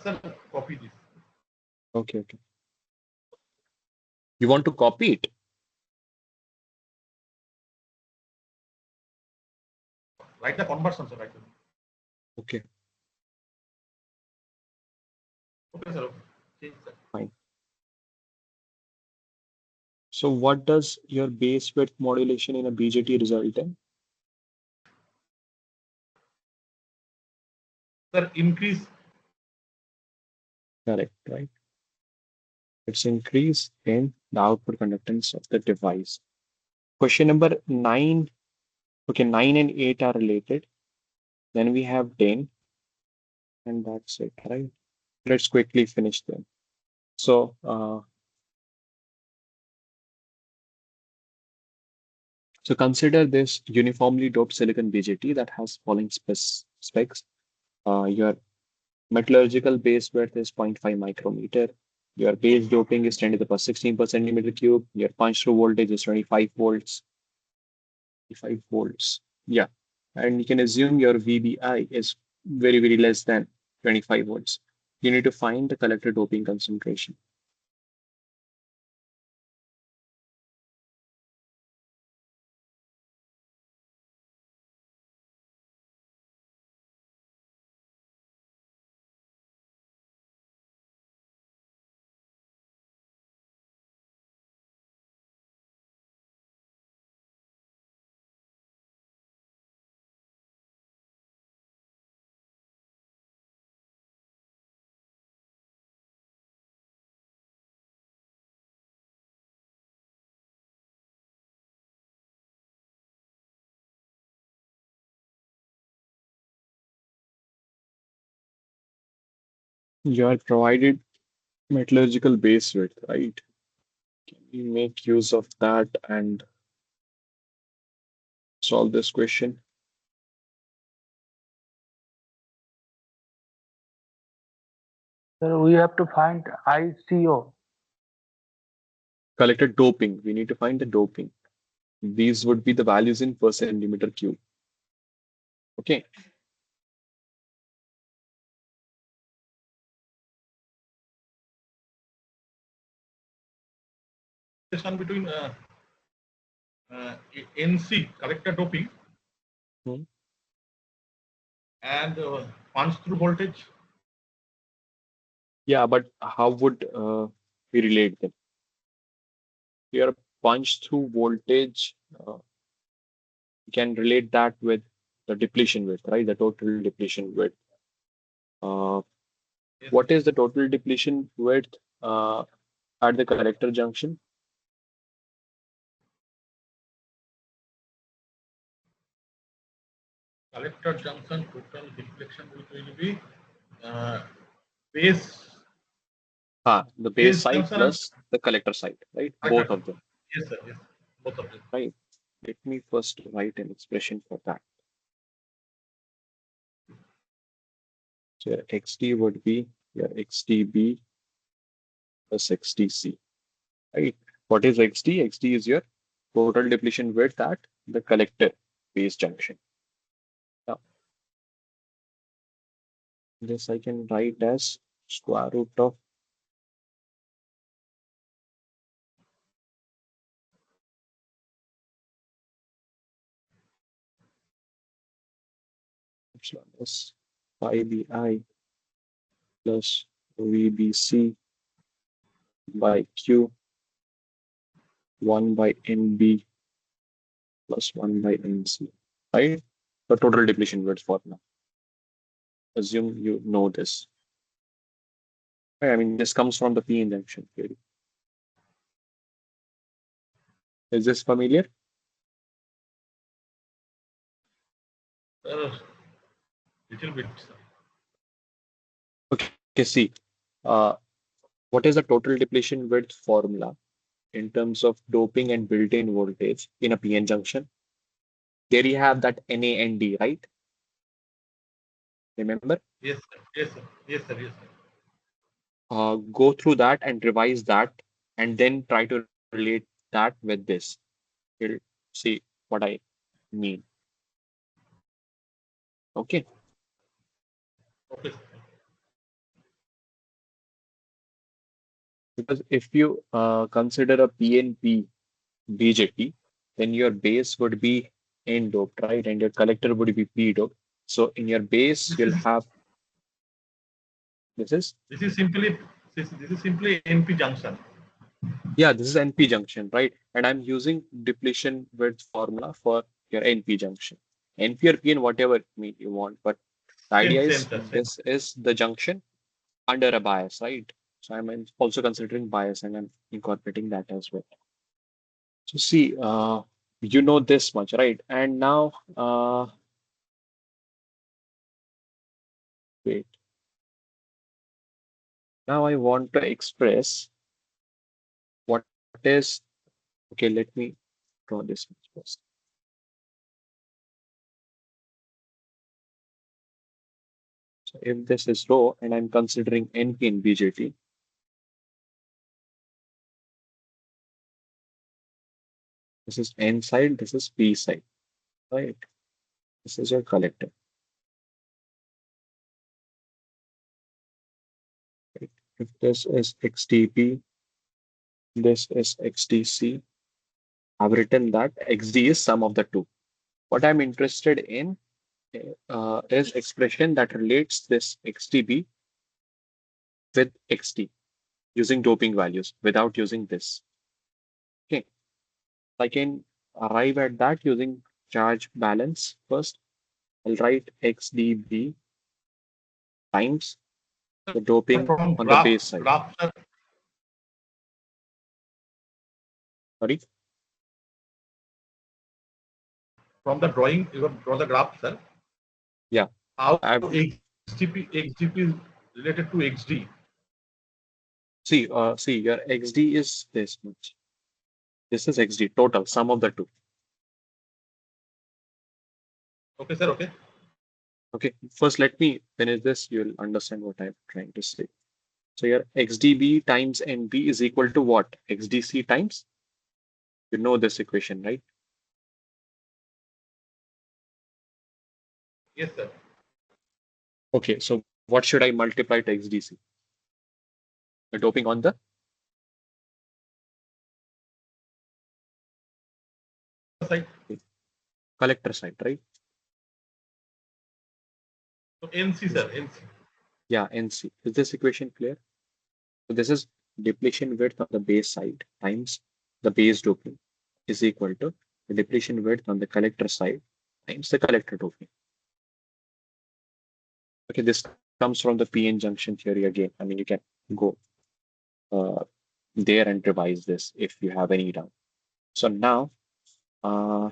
Sir, copy this. Okay, okay. You want to copy it? Write the conversion, sir. Write the- Okay, Okay, sir. Okay. Change, sir. fine. So what does your base width modulation in a BJT result in? Sir, increase. Correct, right? It's increase in the output conductance of the device. Question number 9. Okay, 9 and 8 are related. Then we have 10, and that's it, right? Let's quickly finish them. So, consider this uniformly doped silicon BJT that has following specs. Your metallurgical base width is 0.5 micrometer. Your base doping is 10 to the power 16 per centimeter cube. Your punch through voltage is 25 volts. 25 volts. Yeah. And you can assume your VBI is very, very less than 25 volts. You need to find the collector doping concentration. You are provided metallurgical base width, right? Can we make use of that and solve this question? Sir, we have to find ICO. Collector doping. We need to find the doping. These would be the values in per centimeter cube. Okay. Relation between NC, collector doping, Hmm. and punch through voltage. Yeah, but how would we relate them? Your punch through voltage, you can relate that with the depletion width, right? The total depletion width. Yes, What is the total depletion width at the collector junction? collector junction total deflection will be uh, base The base base side junction and plus the collector side, right? collector Both of junction. them, Yes, sir. Yes, both of them. right? Let me first write an expression for that. So your XD would be your XDB plus XDC, right? What is XD? XD is your total depletion width at the collector base junction. Now, this I can write as square root of epsilon s phi bi plus VBC by Q 1 by NB plus 1 by NC, right? The total depletion width formula. Assume you know this. Right? I mean, this comes from the p-n junction theory. Is this familiar? Little bit, sir. Okay, see, uh, what is the total depletion width formula in terms of doping and built-in voltage in a p-n junction? There you have that NAND, right? Remember? Yes, sir. Yes, sir. Yes, sir. Yes, sir. Go through that and revise that, and then try to relate that with this. You'll see what I mean. Okay. Okay, sir. Because if you consider a PNP BJT, then your base would be N doped, right? And your collector would be P doped. So in your base, This you'll is have this is this is simply this is simply NP junction. yeah, this is NP junction, right? And I'm using depletion width formula for your NP junction. NP or PN, whatever mean you want, but the Same, idea same, is sir. Same. this is the junction under a bias, right? So I'm also considering bias and I'm incorporating that as well. So see, you know this much, right? And now, wait. Now I want to express what is, okay, let me draw this much first. So if this is rho and I'm considering NP in BJT, this is N side, this is P side, right? This is your collector. Right? If this is XDP, this is XDC, I've written that XD is sum of the two. What I'm interested in is expression that relates this XDB with XD using doping values without using this. Okay, I can arrive at that using charge balance first. I'll write XDB times the doping From on the base side. sir, Sorry. from the drawing, you have drawn the graph, sir. Yeah, How I've XGP is related to XD. see your XD is this much. This is XD total sum of the two. Okay, sir. Okay. Okay, first let me finish this. You'll understand what I'm trying to say. So your XDB times NB is equal to what? XDC times? You know this equation, right? Yes, sir. Okay, so what should I multiply to XDC? The doping on the Side. collector side, right? So NC, Is- sir. NC. Yeah, NC. Is this equation clear? So this is depletion width on the base side times the base doping is equal to the depletion width on the collector side times the collector doping. Okay, this comes from the p-n junction theory again. I mean, you can go there and revise this if you have any doubt. So now, uh,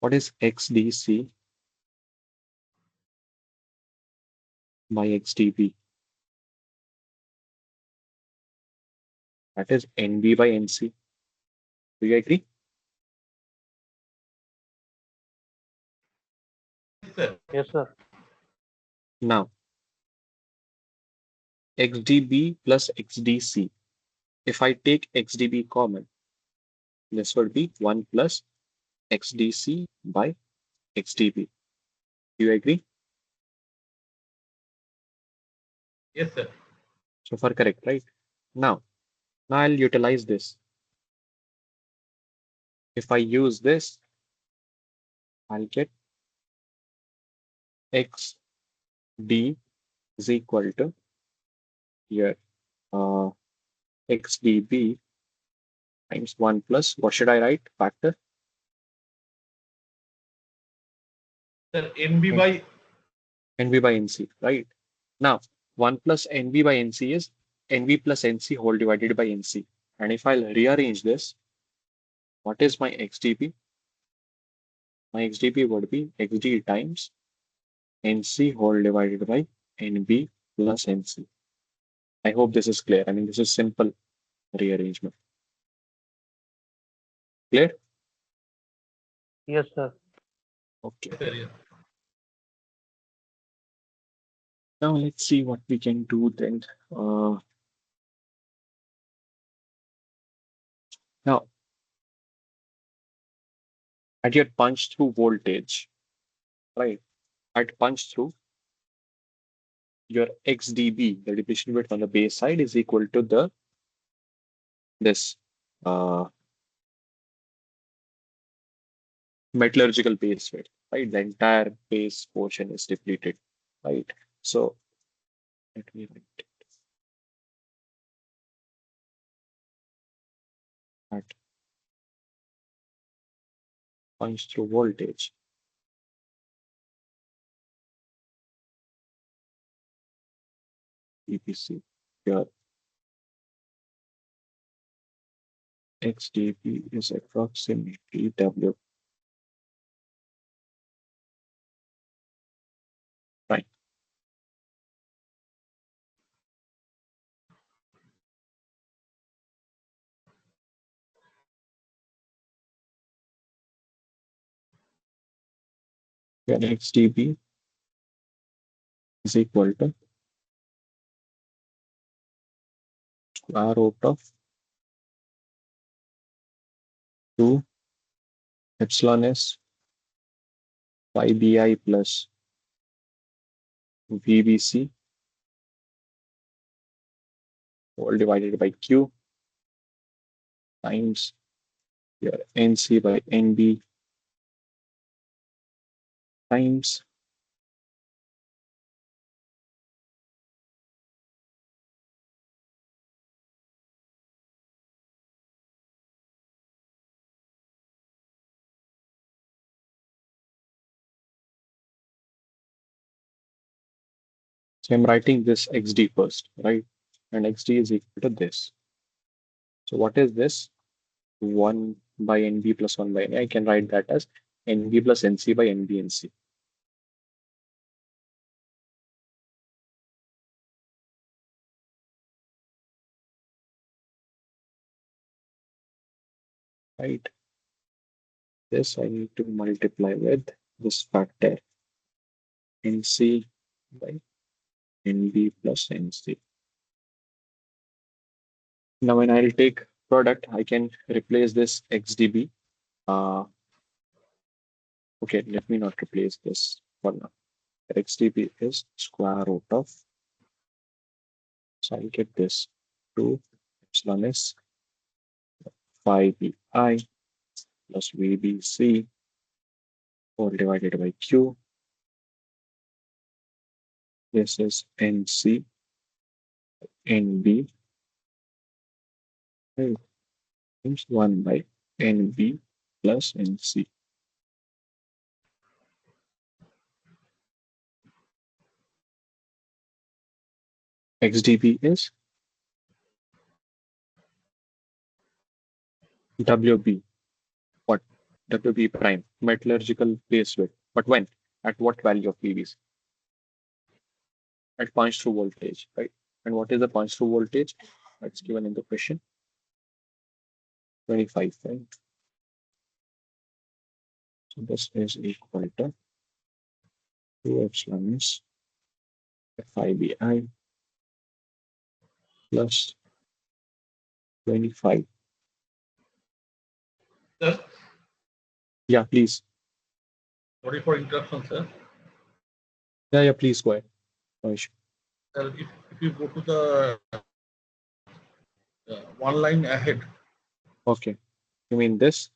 what is XDC by XDB? That is NB by NC. Do you agree? Yes, sir. Yes, sir. Now, XDB plus XDC. If I take XDB common, this would be 1 plus XDC by XDB. Do you agree? Yes, sir. So far correct, right? Now I'll utilize this. If I use this, I'll get XD is equal to here XDB times 1 plus, what should I write? Factor? Sir, NB by NB by NC, right? Now, 1 plus NB by NC is NB plus NC whole divided by NC. And if I'll rearrange this, what is my XDB? My XDB would be XD times NC whole divided by NB plus NC. I hope this is clear. I mean, this is simple rearrangement. Clear? Yes, sir. Okay. sir, yes. Now let's see what we can do then. Now, at your punch through voltage, right? At punch through, your XDB, the depletion width on the base side, is equal to this metallurgical base width, right? The entire base portion is depleted, right? So let me write it. At punch through voltage, EPC, your XDB is approximately W. Right. Your XDB is equal to square root of 2 epsilon s phi bi plus VBC all divided by Q times your NC by NB times so I'm writing this XD first, right? And XD is equal to this. So what is this? 1 by NB plus 1 by NA. I can write that as NB plus NC by NB and C. Right? This I need to multiply with this factor NC by NB plus NC. Now when I'll take product, I can replace this XDB. Okay, let me not replace this for now. XDB is square root of, so I'll get this 2 epsilon s phi bi plus VBC all divided by Q. This is NC NB times 1 by NB plus NC. XDB is WB. What? WB prime, metallurgical base width. But when? At what value of PVs? At punch through voltage, right? And what is the punch through voltage? That's given in the question. 25, right? So this is equal to 2 epsilon s FIBI plus 25. Sir, Yeah, please. sorry for interruption, sir. Yeah, please go ahead. No issue. Sir, if you go to the one line ahead. Okay. You mean this?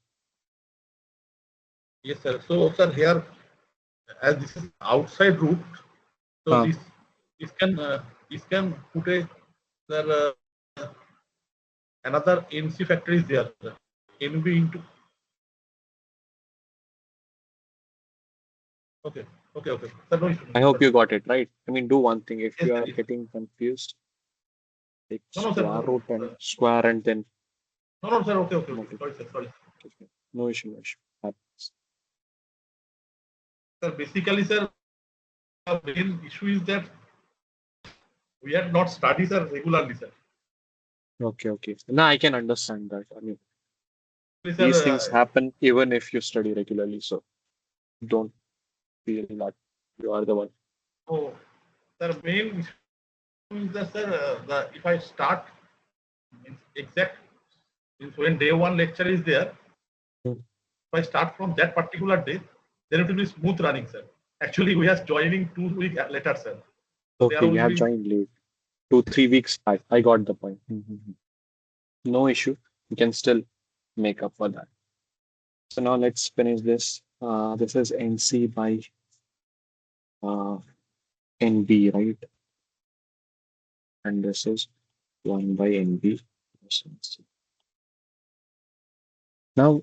Yes, sir. So, sir, here, as this is outside route, so this can put a sir, another NC factor is there. Sir. NB into. Okay, okay. Sir, no issue. I hope you got it right. I mean, do one thing. If Yes, you sir, are yes. getting confused, take No, sir. square No, root and sir. square and then No, sir. Okay. multiply. Sorry, sir. Sorry. No issue, no issue. Happens. Sir, basically, sir, the main issue is that we had not studied, sir, regularly, sir. Okay. Now I can understand that. I mean, Sir, these things happen even if you study regularly. So don't feel that you are the one. so, sir, main issue is that, sir, if I start means exact means when day one lecture is there, Hmm. if I start from that particular day, then it will be smooth running, sir. Actually, we are joining 2 weeks later, sir. So there Okay, you will have be joined late. 2, 3 weeks. I got the point. No issue. You can still make up for that. So now let's finish this. This is NC by NB, right? And this is 1 by NB plus NC. Now,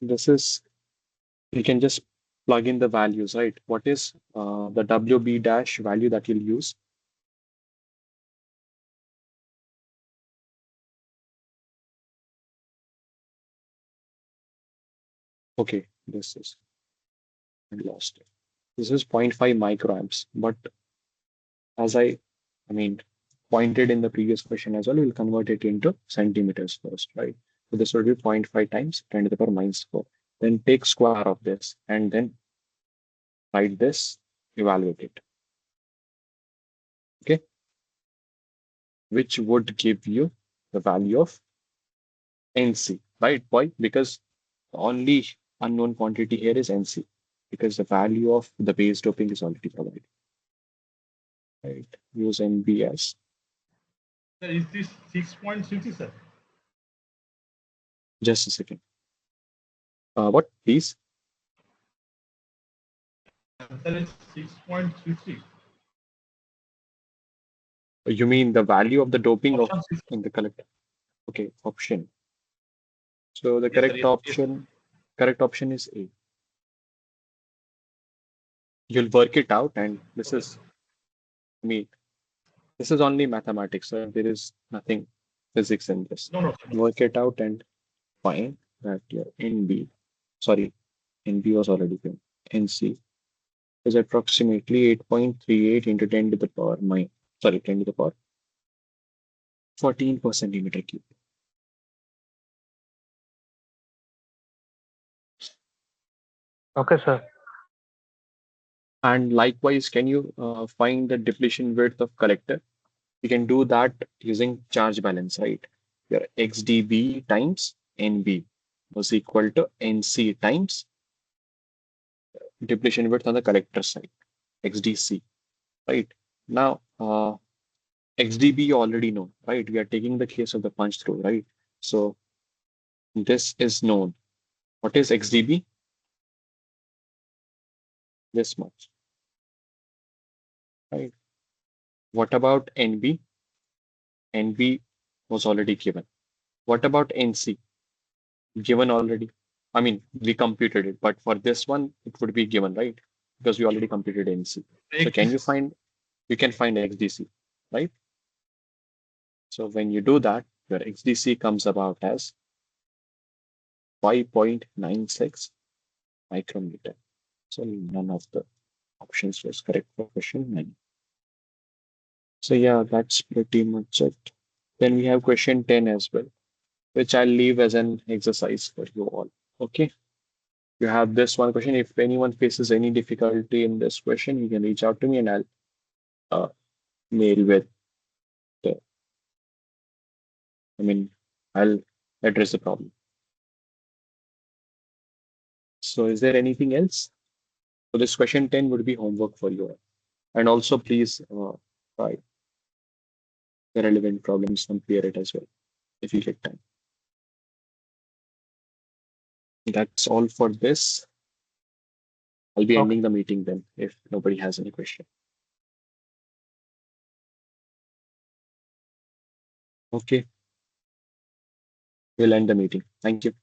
this is, you can just plug in the values, right? What is the WB dash value that you'll use? Okay, I lost it. This is 0.5 microamps, but as I mean, pointed in the previous question as well, we'll convert it into centimeters first, right? So this will be 0.5 times 10 to the power minus 4. Then take square of this and then write this, evaluate it. Okay, which would give you the value of NC, right? Why? Because the only unknown quantity here is NC, because the value of the base doping is already provided. Right? Use NBS. sir, is this 6.60, sir? Just a second. What, please? Sir, it's 6.60. You mean the value of the doping of Option 6. in the collector? Okay, option. So the Yes, sir. Yes. correct option is A. You'll work it out, and this Okay. is, I mean, this is only mathematics, so there is nothing physics in this. No, sir. Work it out and find that your NB, sorry, NB was already given. NC is approximately 8.38 into 10 to the power 10 to the power 14 per centimeter cube. Okay, sir. And likewise, can you find the depletion width of collector? You can do that using charge balance, right? Your XDB times NB was equal to NC times depletion width on the collector side, XDC, right? Now, XDB you already know, right? We are taking the case of the punch through, right? So this is known. What is XDB? This much, right? What about NB? NB was already given. What about NC? Given already. I mean, we computed it, but for this one, it would be given, right? Because we already computed NC. So can you find, you can find XDC. right? So when you do that, your XDC comes about as 5.96 micrometer. So none of the options was correct for question 9. So yeah, that's pretty much it. Then we have question 10 as well, which I'll leave as an exercise for you all. Okay. You have this one question. If anyone faces any difficulty in this question, you can reach out to me and I'll mail with the, I mean, I'll address the problem. So is there anything else? So this question 10 would be homework for you all. And also please try the relevant problems and clear it as well if you get time. That's all for this. I'll be ending the meeting then if nobody has any question. Okay. We'll end the meeting. Thank you.